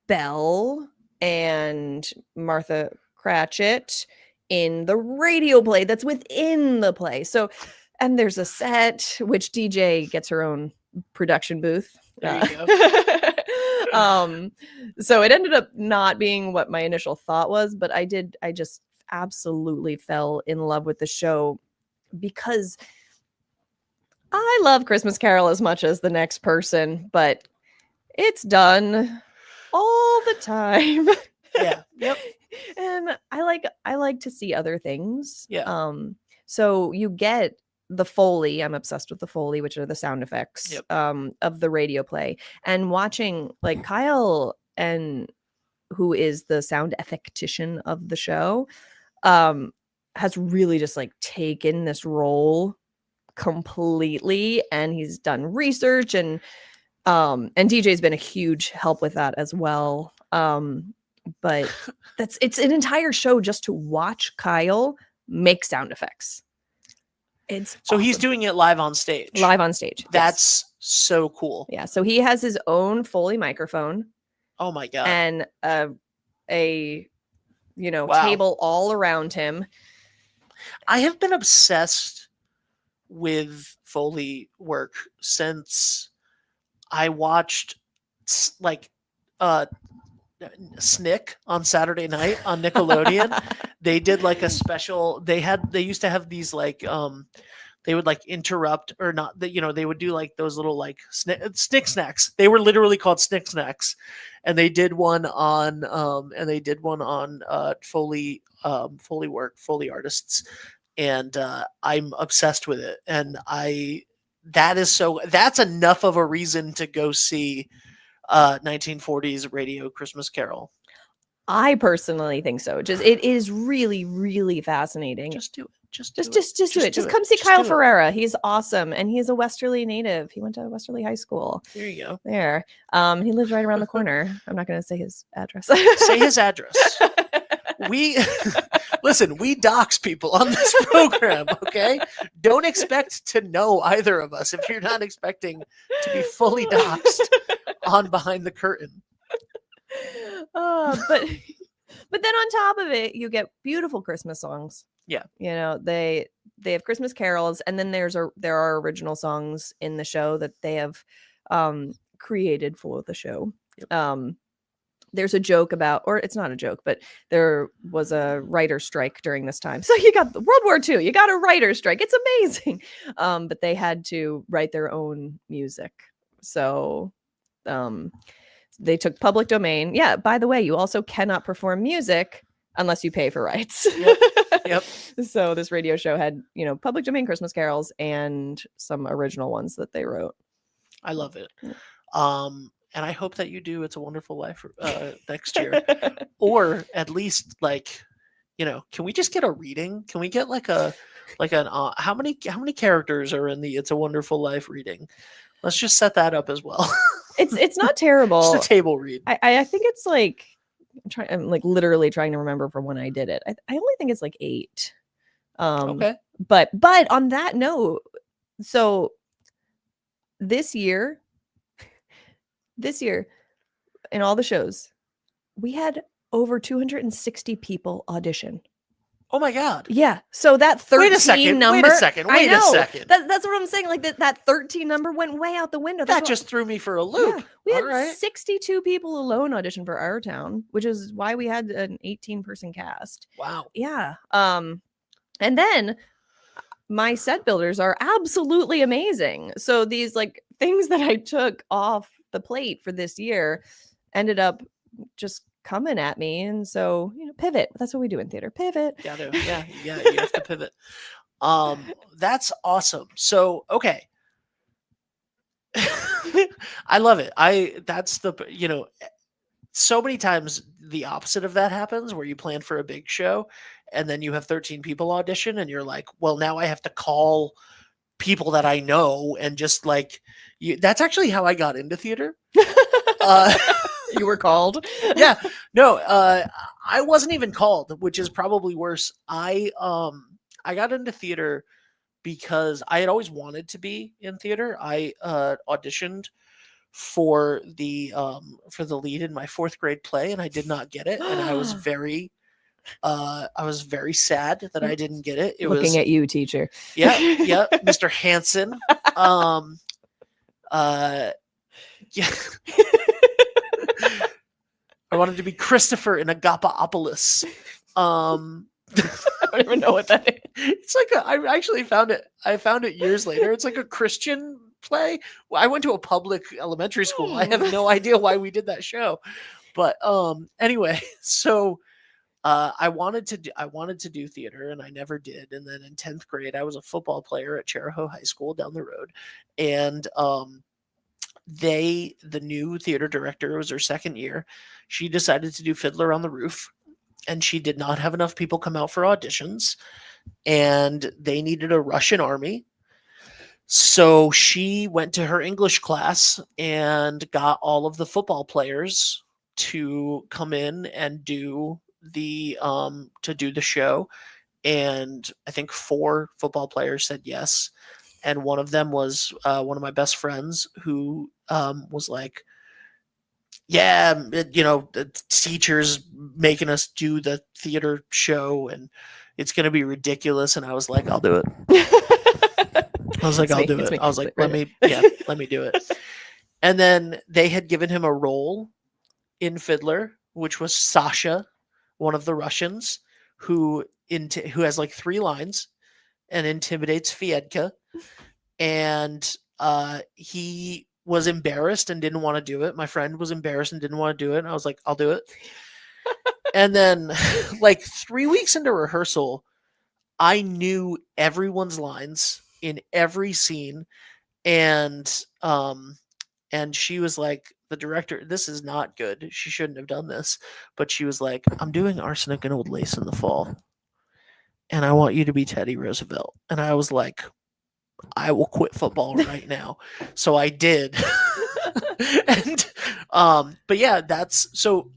Belle and Martha Cratchit in the radio play that's within the play. So, and there's a set, which DJ gets her own production booth. There you go. So it ended up not being what my initial thought was, but I just absolutely fell in love with the show because I love Christmas Carol as much as the next person, but it's done all the time. Yeah. Yep. And I like to see other things. Yeah. So you get the Foley. I'm obsessed with the Foley, which are the sound effects Yep. of the radio play. And watching like Kyle and who is the sound effectician of the show, has really just like taken this role completely, and he's done research and DJ's been a huge help with that as well. But it's an entire show just to watch Kyle make sound effects. It's So he's awesome. doing it live on stage. Live on stage. Yes. That's so cool. Yeah. So he has his own Foley microphone Oh my god. and a Wow. table all around him. I have been obsessed with Foley work since I watched Snick on Saturday night on Nickelodeon. They did like a special. They used to have these like they would like interrupt or not that they would do like those little like Snick snacks. They were literally called Snick snacks, and they did one on Foley Foley artists, and I'm obsessed with it. And that's enough of a reason to go see 1940s radio Christmas Carol. I personally think so. It is really, really fascinating. Just do it. Just do it. Just come see Kyle Ferreira. He's awesome, and he's a Westerly native. He went to Westerly High School. There you go. There. He lives right around the corner. I'm not going to say his address. Say his address. We listen. We dox people on this program. Okay, don't expect to know either of us if you're not expecting to be fully doxed on Behind the Curtain. But then on top of it, you get beautiful Christmas songs. Yeah. They have Christmas carols, and then there are original songs in the show that they have created for the show. Yep. There's a joke about, or it's not a joke, but there was a writer's strike during this time. So you got the World War II, you got a writer's strike. It's amazing. But they had to write their own music. So they took public domain. Yeah, by the way, you also cannot perform music unless you pay for rights. Yep. So this radio show had, public domain Christmas carols and some original ones that they wrote. I love it. Yeah. And I hope that you do It's a Wonderful Life next year. Or at least can we just get a reading? Can we get how many characters are in the It's a Wonderful Life reading? Let's just set that up as well. It's not terrible. Just a table read. I think it's like I'm literally trying to remember from when I did it. I only think it's like 8. Okay. But on that note, so this year in all the shows, we had over 260 people audition. Oh my god. Yeah. So that 13 Wait a second. number. Wait a second. That's what I'm saying. Like that 13 number went way out the window. That just threw me for a loop. Yeah, we had All right. 62 people alone audition for our town, which is why we had an 18-person cast. Wow. Yeah. And then my set builders are absolutely amazing. So these like things that I took off the plate for this year, ended up just coming at me. And so, pivot. That's what we do in theater. Pivot. Yeah, you have to pivot. That's awesome. So, okay. I love it. That's the, so many times the opposite of that happens where you plan for a big show and then you have 13 people audition and you're like, well, now I have to call people that I know and just like, that's actually how I got into theater. You were called? Yeah, no, I wasn't even called, which is probably worse. I got into theater because I had always wanted to be in theater. I auditioned for the lead in my 4th grade play and I did not get it, and I was very sad that I didn't get it. It Looking was at you, teacher. yeah, Mr. Hansen. Yeah. I wanted to be Christopher in Agapaopolis. I don't even know what that is. It's like I actually found it. I found it years later. It's like a Christian play. Well, I went to a public elementary school. I have no idea why we did that show, but anyway, so I wanted to do theater and I never did. And then in 10th grade, I was a football player at Cherahoe High School down the road, and the new theater director, it was her 2nd year. She decided to do Fiddler on the Roof, and she did not have enough people come out for auditions, and they needed a Russian army. So she went to her English class and got all of the football players to come in and do the show. And I think 4 football players said yes. And one of them was one of my best friends who was like, yeah, the teacher's making us do the theater show and it's going to be ridiculous. And I was like, I'll do it. I was like, I'll do it. I was like, let me do it. And then they had given him a role in Fiddler, which was Sasha, one of the Russians who has like 3 lines and intimidates Fiedka. And he was embarrassed and didn't want to do it. My friend was embarrassed and didn't want to do it. And I was like, I'll do it. And then like 3 weeks into rehearsal, I knew everyone's lines in every scene. And she was like, the director, this is not good. She shouldn't have done this. But she was like, I'm doing Arsenic and Old Lace in the fall. And I want you to be Teddy Roosevelt. And I was like, I will quit football right now. So I did. And but yeah, that's so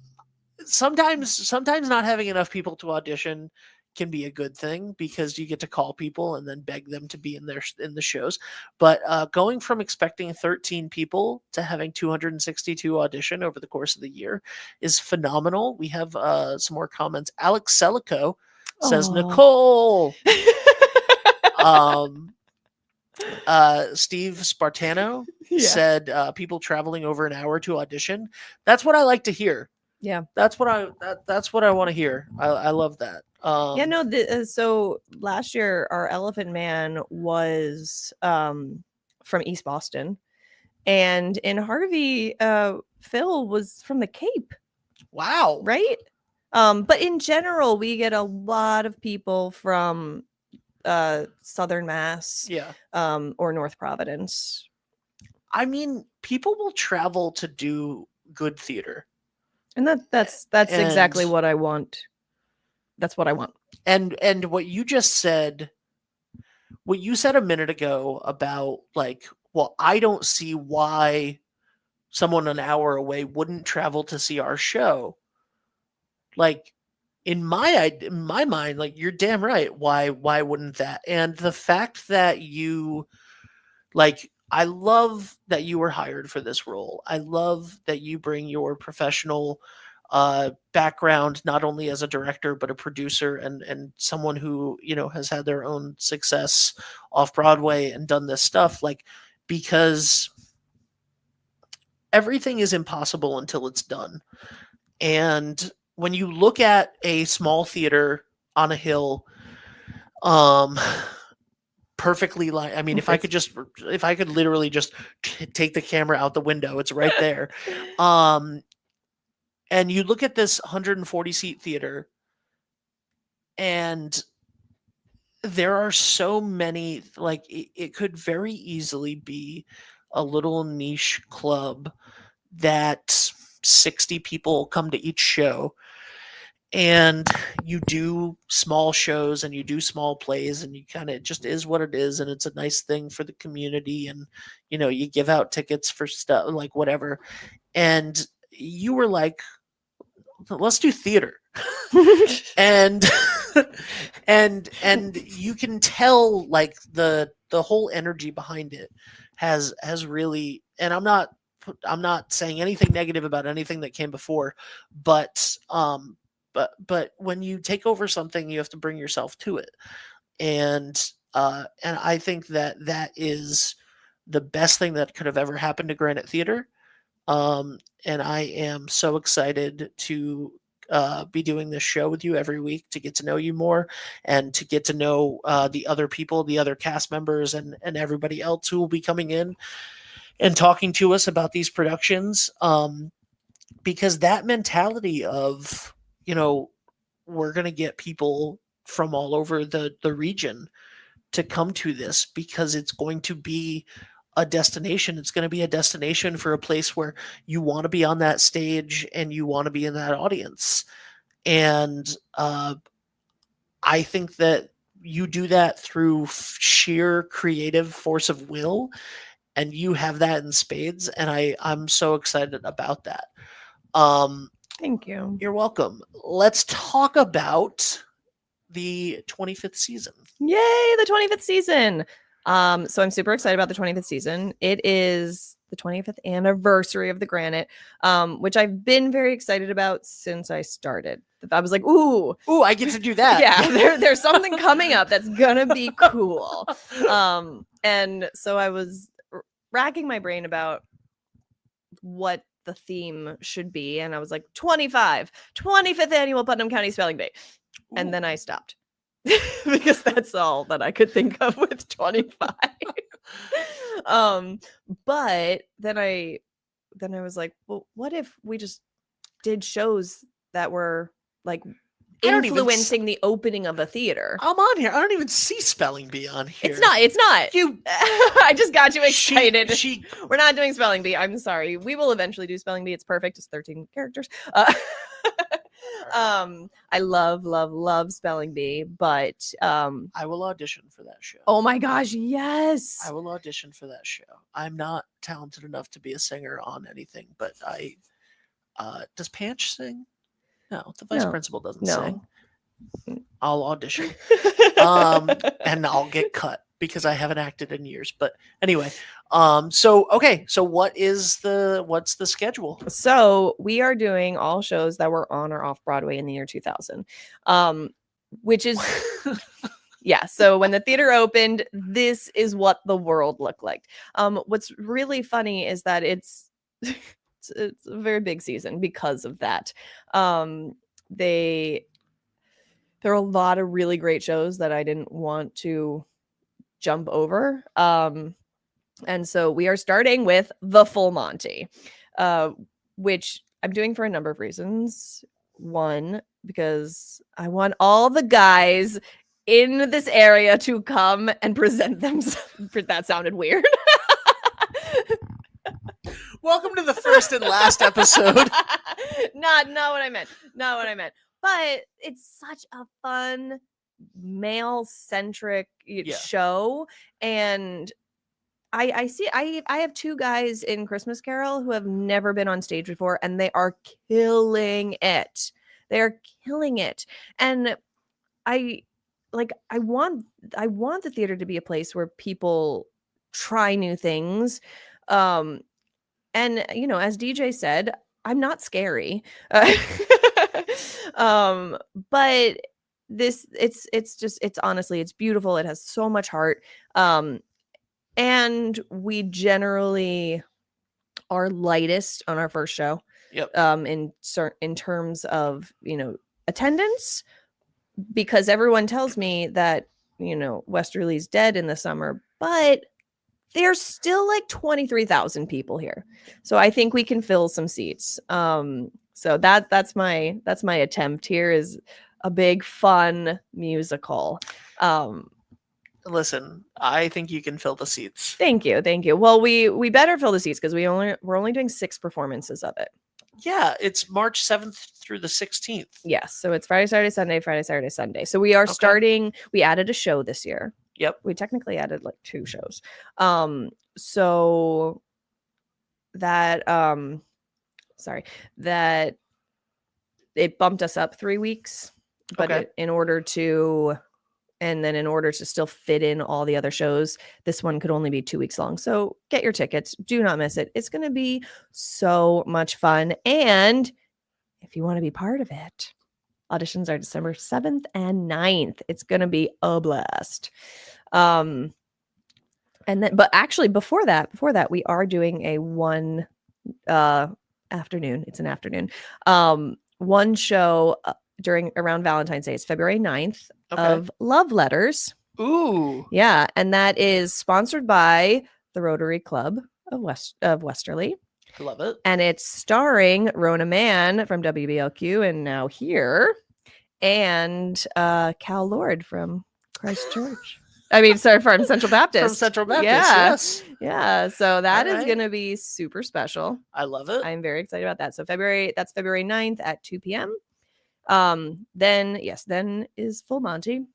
sometimes not having enough people to audition can be a good thing because you get to call people and then beg them to be in the shows. But going from expecting 13 people to having 262 audition over the course of the year is phenomenal. We have some more comments. Alex Selico says, Nicole. Steve Spartano said people traveling over an hour to audition. That's what I like to hear. Yeah, that's what I want to hear. I love that. So last year our Elephant Man was from East Boston, and in Harvey, Phil was from the Cape. Wow. Right. But in general, we get a lot of people from Southern Mass, or North Providence. I mean, people will travel to do good theater, and that's exactly what I want. That's what I want. And what you just said, what you said a minute ago about like, well, I don't see why someone an hour away wouldn't travel to see our show. Like, in my mind, like, you're damn right. Why wouldn't that? And the fact that you, like, I love that you were hired for this role. I love that you bring your professional background, not only as a director, but a producer and someone who, has had their own success off Broadway and done this stuff, like, because everything is impossible until it's done. And when you look at a small theater on a hill, perfectly like, I mean, if I could literally just take the camera out the window, it's right there. And you look at this 140 seat theater, and there are so many, like it could very easily be a little niche club that 60 people come to each show, and you do small shows and you do small plays, and you kind of, it just is what it is, and it's a nice thing for the community, and you give out tickets for stuff like whatever. And you were like, let's do theater. And and you can tell, like, the whole energy behind it has really, and I'm not saying anything negative about anything that came before, but when you take over something, you have to bring yourself to it. And I think that is the best thing that could have ever happened to Granite Theatre. And I am so excited to be doing this show with you every week, to get to know you more, and to get to know the other people, the other cast members, and everybody else who will be coming in and talking to us about these productions. Because that mentality of, we're going to get people from all over the region to come to this, because it's going to be a destination. It's going to be a destination for a place where you want to be on that stage and you want to be in that audience. And I think that you do that through sheer creative force of will, and you have that in spades. And I'm so excited about that. Thank you. You're welcome. Let's talk about the 25th season. Yay, the 25th season. So I'm super excited about the 25th season. It is the 25th anniversary of the Granite, which I've been very excited about since I started. I was like, ooh, I get to do that. Yeah, there's something coming up that's gonna be cool. And so I was racking my brain about what the theme should be, and I was like, 25th annual Putnam County Spelling Bee. And then I stopped because that's all that I could think of with 25. But then I was like, well, what if we just did shows that were like influencing the opening of a theater? I'm on here. I don't even see Spelling Bee on here. It's not. You. I just got you excited. She We're not doing Spelling Bee. I'm sorry. We will eventually do Spelling Bee. It's perfect. It's 13 characters. I love Spelling Bee, but I will audition for that show. Oh my gosh, yes. I will audition for that show. I'm not talented enough to be a singer on anything, but I does Panch sing? No, the vice principal doesn't sing. I'll audition. And I'll get cut because I haven't acted in years. But anyway, so what's the schedule? So we are doing all shows that were on or off Broadway in the year 2000. Which is yeah, so when the theater opened, this is what the world looked like. What's really funny is that it's a very big season because of that. There are a lot of really great shows that I didn't want to jump over. And so we are starting with The Full Monty, which I'm doing for a number of reasons. One, because I want all the guys in this area to come and present themselves. That sounded weird. Welcome to the first and last episode. Not what I meant. Not what I meant. But it's such a fun male-centric show, and I have two guys in Christmas Carol who have never been on stage before, and they are killing it. They're killing it, and I want the theater to be a place where people try new things. And as DJ said, I'm not scary. But it's honestly, it's beautiful. It has so much heart. And we generally are lightest on our first show. Yep. In terms of, attendance, because everyone tells me that, Westerly's dead in the summer, but there's still like 23,000 people here. So I think we can fill some seats. So that's my attempt here is a big fun musical. Listen, I think you can fill the seats. Thank you. Well, we better fill the seats because we're only doing 6 performances of it. Yeah, it's March 7th through the 16th. Yes, so it's Friday, Saturday, Sunday, Friday, Saturday, Sunday. So we are starting. We added a show this year. Yep. We technically added like 2 shows. So that that it bumped us up 3 weeks, but in order to still fit in all the other shows, this one could only be 2 weeks long. So get your tickets. Do not miss it. It's going to be so much fun. And if you want to be part of it, auditions are December 7th and 9th. It's going to be a blast. And then, but actually before that, we are doing a one afternoon. It's an afternoon. One show around Valentine's Day. It's February 9th of Love Letters. Ooh. Yeah. And that is sponsored by the Rotary Club of Westerly. I love it. And it's starring Rona Mann from WBLQ and Now Here, and Cal Lord from Christchurch. From Central Baptist. From Central Baptist, yes. Yeah. So that is going to be super special. I love it. I'm very excited about that. So that's February 9th at 2 p.m. Then is Full Monty.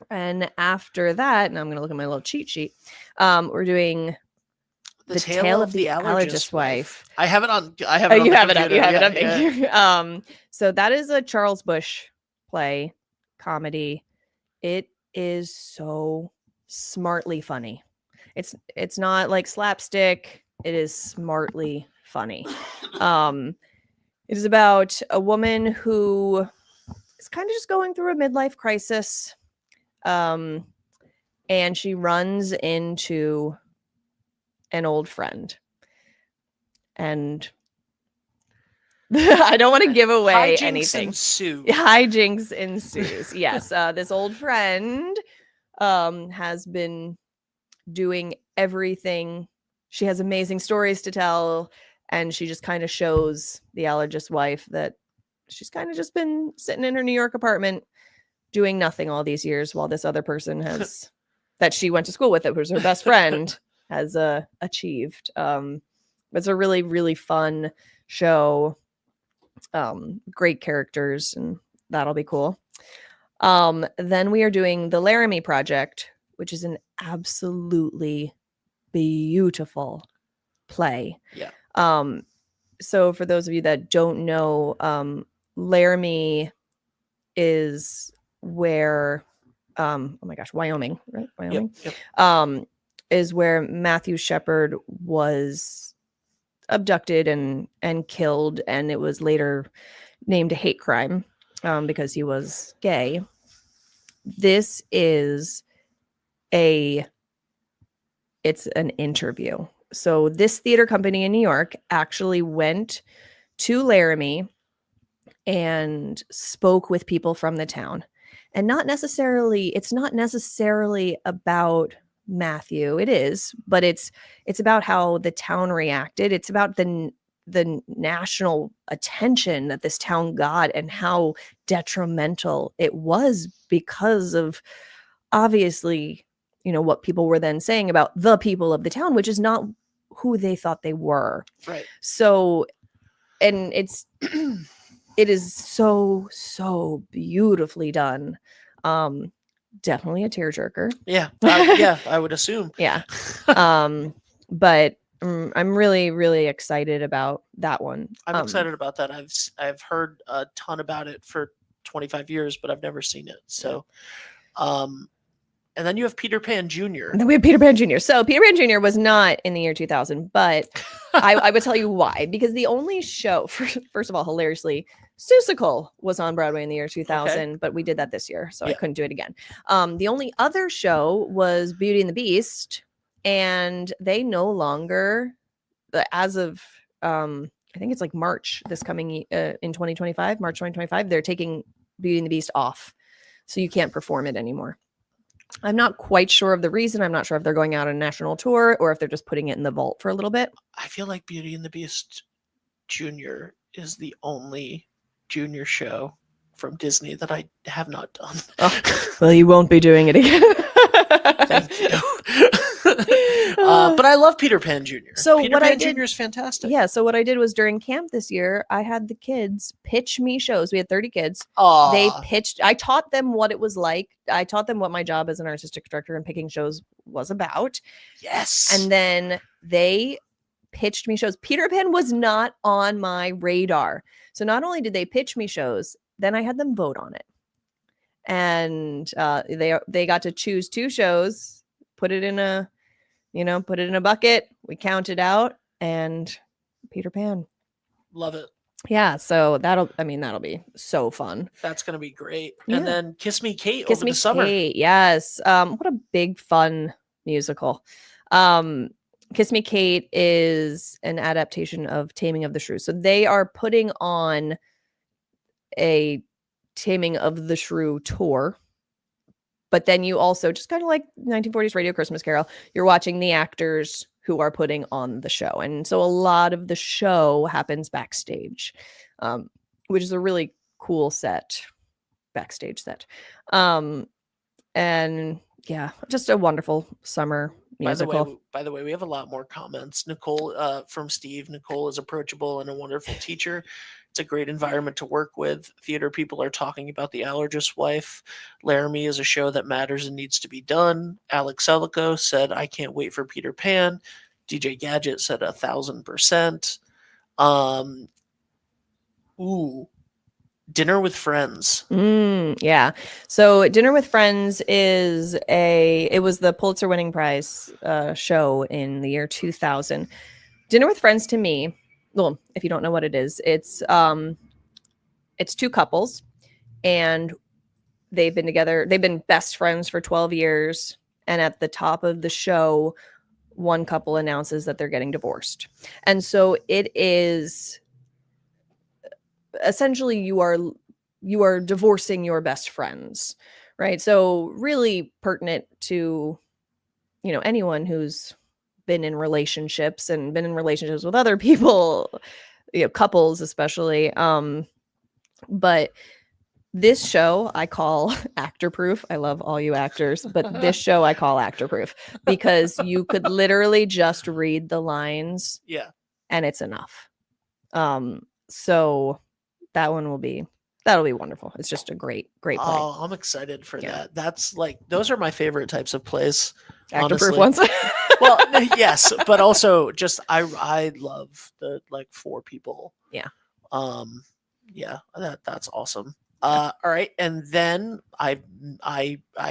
And after that, and I'm going to look at my little cheat sheet. We're doing The Tale of the Allergist Wife. I have it on. You have it up. You have it up. Thank you. So that is a Charles Busch play comedy. It is so smartly funny. It's not like slapstick. It is smartly funny. It is about a woman who is kind of just going through a midlife crisis. And she runs into an old friend. And I don't want to give away anything. Hijinks ensues. Yes. This old friend has been doing everything. She has amazing stories to tell. And she just kind of shows the allergist wife that she's kind of just been sitting in her New York apartment doing nothing all these years while this other person that she went to school with, that was her best friend, has achieved. It's a really, really fun show. Great characters, and that'll be cool. Then we are doing the Laramie Project, which is an absolutely beautiful play. Yeah. So for those of you that don't know, Laramie is where Wyoming, right? Wyoming. Yep. Is where Matthew Shepard was abducted and killed, and it was later named a hate crime because he was gay. This is it's an interview. So this theater company in New York actually went to Laramie and spoke with people from the town. And it's not necessarily about Matthew. It is, but it's about how the town reacted. It's about the national attention that this town got and how detrimental it was because of, obviously, what people were then saying about the people of the town, which is not who they thought they were. Right. So, and it is so beautifully done. Definitely a tearjerker. Yeah. I would assume. Yeah. But I'm really, really excited about that one. I'm excited about that. I've heard a ton about it for 25 years, but I've never seen it. So, and then you have Peter Pan Jr. And then we have Peter Pan Jr. So Peter Pan Jr. was not in the year 2000, but I would tell you why. Because the only show, first of all, hilariously, Seussical was on Broadway in the year 2000, but we did that this year, so I couldn't do it again. The only other show was Beauty and the Beast, and they no longer, as of I think it's like March this coming in 2025, March 2025, they're taking Beauty and the Beast off, so you can't perform it anymore. I'm not quite sure of the reason. I'm not sure if they're going out on a national tour or if they're just putting it in the vault for a little bit. I feel like Beauty and the Beast Jr. is the only junior show from Disney that I have not done. Well, you won't be doing it again. Thank you. But I love Peter Pan Jr. So Peter what I Pan did- Jr. is fantastic. Yeah, so what I did was during camp this year, I had the kids pitch me shows. We had 30 kids. They Aw, pitched, I taught them what it was like. I taught them what my job as an artistic director and picking shows was about. yes. And then they pitched me shows. Peter Pan was not on my radar. So not only did they pitch me shows, then I had them vote on it. And they got to choose 2 shows, put it in a bucket. We counted out, and Peter Pan. Love it. Yeah, so that'll be so fun. That's going to be great. Yeah. And then Kiss Me Kate Kiss over Me the summer. Kate, yes. What a big fun musical. Kiss Me Kate is an adaptation of Taming of the Shrew. So they are putting on a Taming of the Shrew tour. But then you also, just kind of like 1940s Radio Christmas Carol, you're watching the actors who are putting on the show. And so a lot of the show happens backstage, which is a really cool backstage set. And yeah, just a wonderful summer musical. By the way, we have a lot more comments. Nicole, from Steve. Nicole is approachable and a wonderful teacher. It's a great environment to work with. Theater people are talking about The Allergist's Wife. Laramie is a show that matters and needs to be done. Alex Selico said, I can't wait for Peter Pan. DJ Gadget said 1,000%. Dinner with Friends. Yeah. So Dinner with Friends it was the Pulitzer winning prize show in the year 2000. Dinner with Friends, to me, well, if you don't know what it is, it's 2 couples, and they've been best friends for 12 years. And at the top of the show, one couple announces that they're getting divorced. And so it is essentially you are divorcing your best friends, right? So really pertinent to, anyone who's been in relationships with other people, couples especially. But this show I call actor proof. I love all you actors, but this show I call actor proof because you could literally just read the lines. Yeah. And it's enough. So that'll be wonderful. It's just a great play. Oh, I'm excited for that. That's those are my favorite types of plays. Actor honestly. proof ones. Well, yes, but also just I love the 4 people. Yeah. Yeah, that's awesome. All right, and then I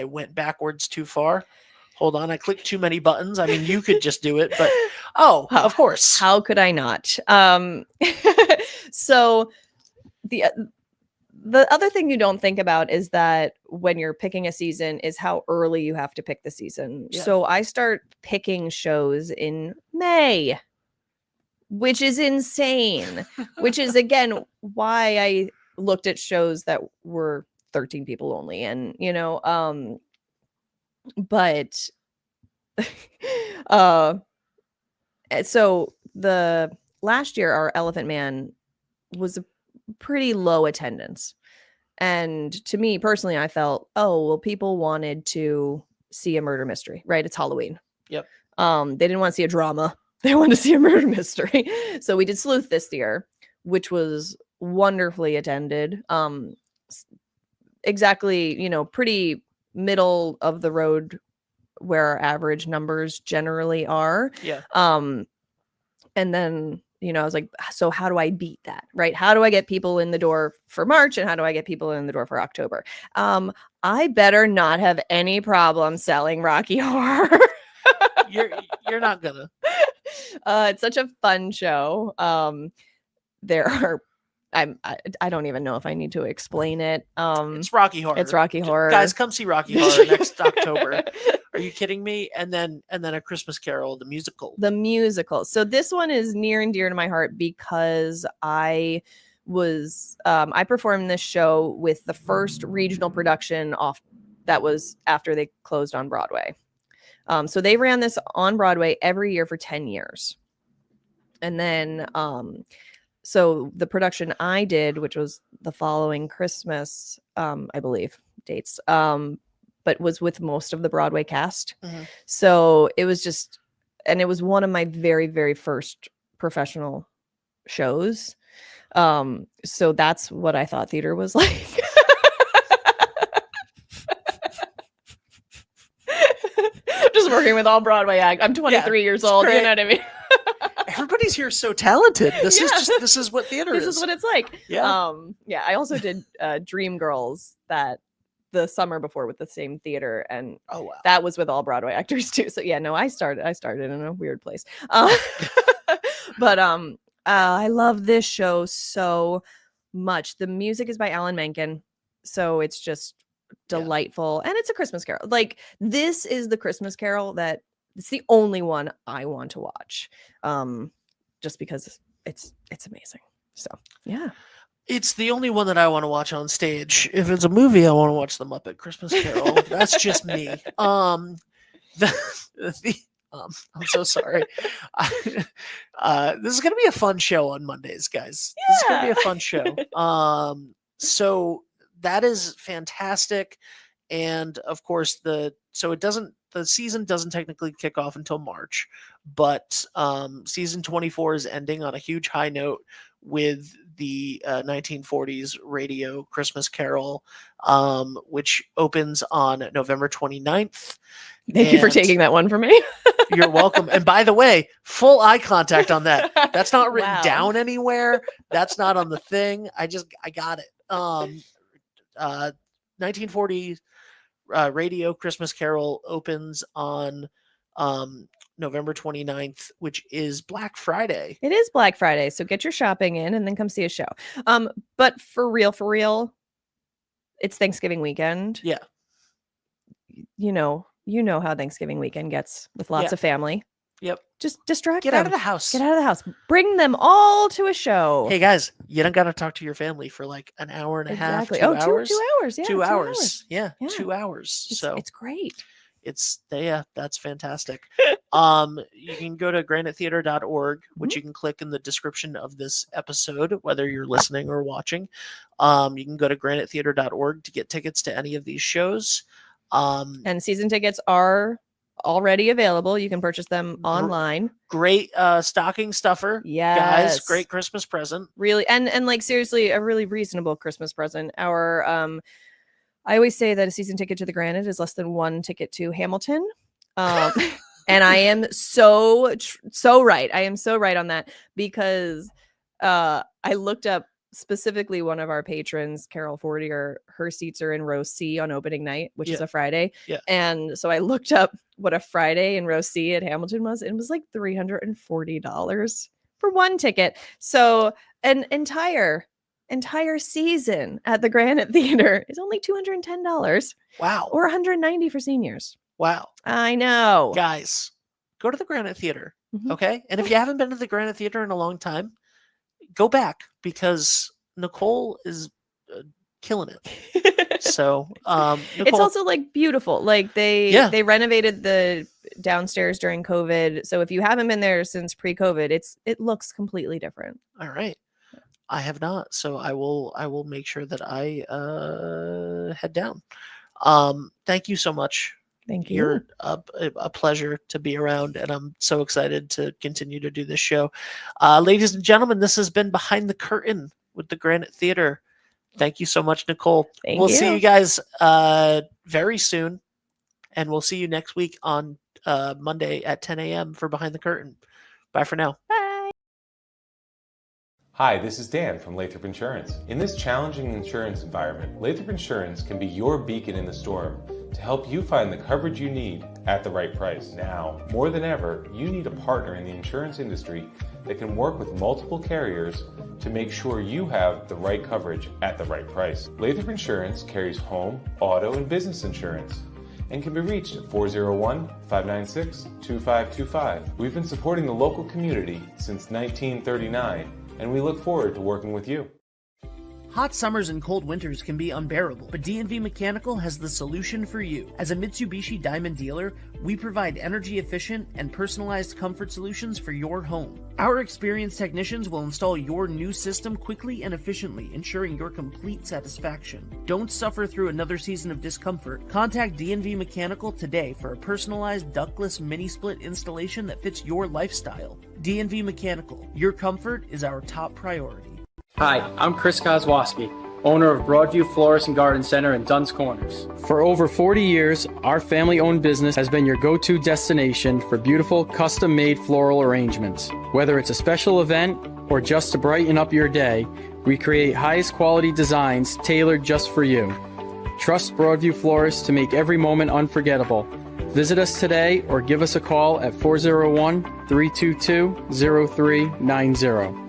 went backwards too far. Hold on, I clicked too many buttons. I mean, you could just do it, but of course. How could I not? So the other thing you don't think about is that when you're picking a season is how early you have to pick the season. Yeah. So I start picking shows in May, which is insane, which is again why I looked at shows that were 13 people only. And, but so the last year, our Elephant Man was a pretty low attendance. And to me personally, I felt, people wanted to see a murder mystery, right? It's Halloween. Yep. They didn't want to see a drama. They wanted to see a murder mystery. So we did Sleuth this year, which was wonderfully attended. Exactly, pretty middle of the road where our average numbers generally are. Yeah. And then, I was like, so how do I beat that, right? How do I get people in the door for March and how do I get people in the door for October? I better not have any problem selling Rocky Horror. You're not gonna. It's such a fun show. There are I don't even know if I need to explain it. It's Rocky Horror. It's Rocky Horror. Guys, come see Rocky Horror next October. Are you kidding me? And then A Christmas Carol, the musical. The musical. So this one is near and dear to my heart because I performed this show with the first regional production that was after they closed on Broadway. So they ran this on Broadway every year for 10 years. And then so the production I did, which was the following Christmas, I believe dates, but was with most of the Broadway cast. Mhm. So it was just, and it was one of my very, very first professional shows. So that's what I thought theater was like. Just working with all Broadway act. I'm 23 years old. great. You know what I mean? Everybody's here so talented. This is what theater This is. is what it's like. Yeah. Yeah. I also did Dream Girls that the summer before with the same theater, and Oh wow. that was with all Broadway actors too. So yeah, no, I started in a weird place. But I love this show so much. The music is by Alan Menken, so it's just delightful, and it's a Christmas carol. Like, this is the Christmas carol that it's the only one I want to watch, just because it's amazing. So yeah. It's the only one that I want to watch on stage. If it's a movie, I want to watch The Muppet Christmas Carol. That's just me. I'm so sorry. This is going to be a fun show on Mondays, guys. This is going to be a fun show. So that is fantastic. And of course, the season doesn't technically kick off until March, but season 24 is ending on a huge high note with the 1940s radio Christmas Carol, which opens on November 29th. Thank you for taking that one from me. You're welcome. And by the way, full eye contact on that. That's not written Wow. down anywhere. That's not on the thing. I got it. 1940 radio Christmas Carol opens on November 29th, which is Black Friday. It is Black Friday, so get your shopping in and then come see a show. But for real, it's Thanksgiving weekend. Yeah. You know how Thanksgiving weekend gets with lots of family. Yep. Just distract Get them. out of the house. Get out of the house. Bring them all to a show. Hey guys, you don't got to talk to your family for like an hour and a half, 2 hours. 2 hours. Yeah, 2 hours. Yeah, Yeah. 2 hours. It's great. That's fantastic. You can go to granitetheatre.org, which you can click in the description of this episode, whether you're listening or watching. You can go to granitetheatre.org to get tickets to any of these shows. And season tickets are already available. You can purchase them online. Great stocking stuffer. Yes. Guys, great Christmas present. Really, and like, seriously, a really reasonable Christmas present. I always say that a season ticket to the Granite is less than one ticket to Hamilton. And I am so right. I am so right on that, because I looked up specifically one of our patrons, Carol Fortier. Her seats are in row C on opening night, which is a Friday. Yeah. And so I looked up what a Friday in row C at Hamilton was. It was like $340 for one ticket. So an entire season at the Granite Theatre is only $210. Wow. Or $190 for seniors. Wow. I know. Guys, go to the Granite Theatre. Mhm. Okay. And if you haven't been to the Granite Theatre in a long time, go back, because Nicole is killing it. So Nicole, it's also like beautiful. Like they renovated the downstairs during COVID. So if you haven't been there since pre-COVID, it looks completely different. all right. I have not, so I will make sure that I head down. Thank you so much. Thank you. You're a pleasure to be around, and I'm so excited to continue to do this show. Ladies and gentlemen, this has been Behind the Curtain with the Granite Theatre. Thank you so much, Nicole. We'll see you guys very soon, and we'll see you next week on Monday at 10 a.m. for Behind the Curtain. Bye for now. Bye. Hi, this is Dan from Lathrop Insurance. In this challenging insurance environment, Lathrop Insurance can be your beacon in the storm to help you find the coverage you need at the right price. Now, more than ever, you need a partner in the insurance industry that can work with multiple carriers to make sure you have the right coverage at the right price. Lathrop Insurance carries home, auto, and business insurance and can be reached at 401-596-2525. We've been supporting the local community since 1939, and we look forward to working with you. Hot summers and cold winters can be unbearable, but D&V Mechanical has the solution for you. As a Mitsubishi Diamond dealer, we provide energy-efficient and personalized comfort solutions for your home. Our experienced technicians will install your new system quickly and efficiently, ensuring your complete satisfaction. Don't suffer through another season of discomfort. Contact D&V Mechanical today for a personalized ductless mini-split installation that fits your lifestyle. D&V Mechanical, your comfort is our top priority. Hi, I'm Chris Kozłowski, owner of Broadview Florist and Garden Center in Dunn's Corners. For over 40 years, our family-owned business has been your go-to destination for beautiful, custom-made floral arrangements. Whether it's a special event or just to brighten up your day, we create highest quality designs tailored just for you. Trust Broadview Florists to make every moment unforgettable. Visit us today or give us a call at 401-322-0390.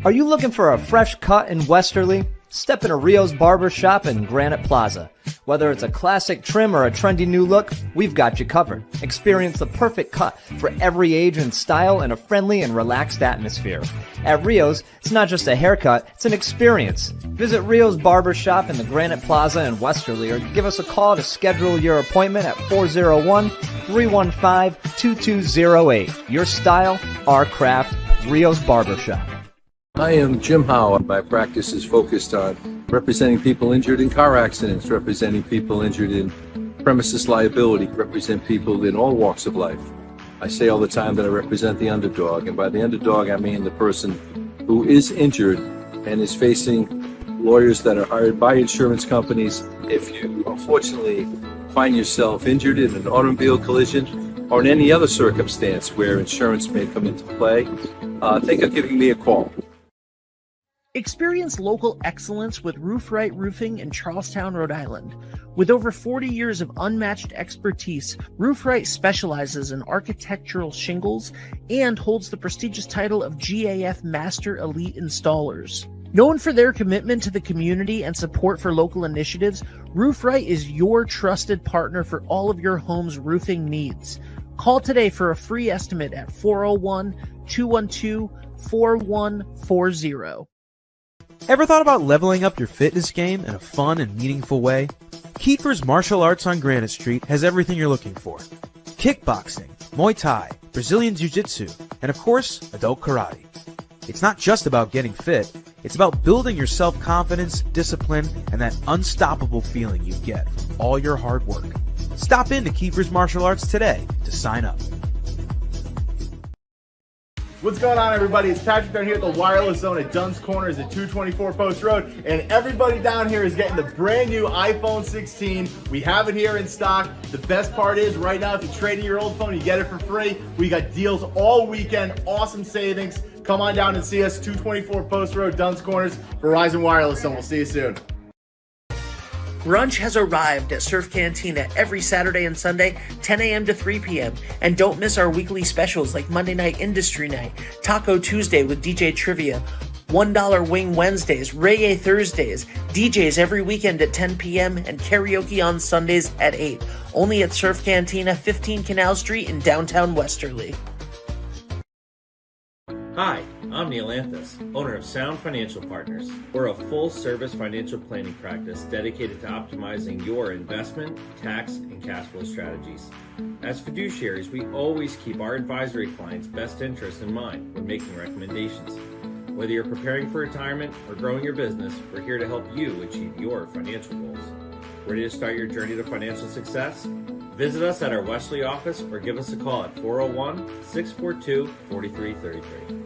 Are you looking for a fresh cut in Westerly? Step into Rio's Barber Shop in Granite Plaza. Whether it's a classic trim or a trendy new look, we've got you covered. Experience the perfect cut for every age and style in a friendly and relaxed atmosphere. At Rio's, it's not just a haircut, it's an experience. Visit Rio's Barber Shop in the Granite Plaza in Westerly or give us a call to schedule your appointment at 401-315-2208. Your style, our craft, Rio's Barber Shop. I am Jim Howe. My practice is focused on representing people injured in car accidents, representing people injured in premises liability, represent people in all walks of life. I say all the time that I represent the underdog, and by the underdog I mean the person who is injured and is facing lawyers that are hired by insurance companies. If you unfortunately find yourself injured in an automobile collision or in any other circumstance where insurance may come into play, think of giving me a call. Experience local excellence with Roof Right Roofing in Charlestown, Rhode Island. With over 40 years of unmatched expertise, Roof Right specializes in architectural shingles and holds the prestigious title of GAF Master Elite Installers. Known for their commitment to the community and support for local initiatives, Roof Right is your trusted partner for all of your home's roofing needs. Call today for a free estimate at 401-212-4140. Ever thought about leveling up your fitness game in a fun and meaningful way? Kiefer's Martial Arts on Granite Street has everything you're looking for. Kickboxing, Muay Thai, Brazilian Jiu-Jitsu, and of course, adult karate. It's not just about getting fit, it's about building your self-confidence, discipline, and that unstoppable feeling you get from all your hard work. Stop into Kiefer's Martial Arts today to sign up. What's going on, everybody? It's Patrick down here at the Wireless Zone at Dunn's Corners at 224 Post Road, and everybody down here is getting the brand new iPhone 16. We have it here in stock. The best part is right now, if you trade in your old phone, you get it for free. We got deals all weekend, awesome savings. Come on down and see us, 224 Post Road, Dunn's Corners, Verizon Wireless Zone. We'll see you soon. Brunch has arrived at Surf Cantina every Saturday and Sunday, 10 a.m. to 3 p.m. And don't miss our weekly specials like Monday Night Industry Night, Taco Tuesday with DJ Trivia, $1 Wing Wednesdays, Reggae Thursdays, DJs every weekend at 10 p.m. and karaoke on Sundays at 8. Only at Surf Cantina, 15 Canal Street in downtown Westerly. Hi, I'm Neil Anthus, owner of Sound Financial Partners. We're a full-service financial planning practice dedicated to optimizing your investment, tax, and cash flow strategies. As fiduciaries, we always keep our advisory clients' best interests in mind when making recommendations. Whether you're preparing for retirement or growing your business, we're here to help you achieve your financial goals. Ready to start your journey to financial success? Visit us at our Westerly office or give us a call at 401-642-4333.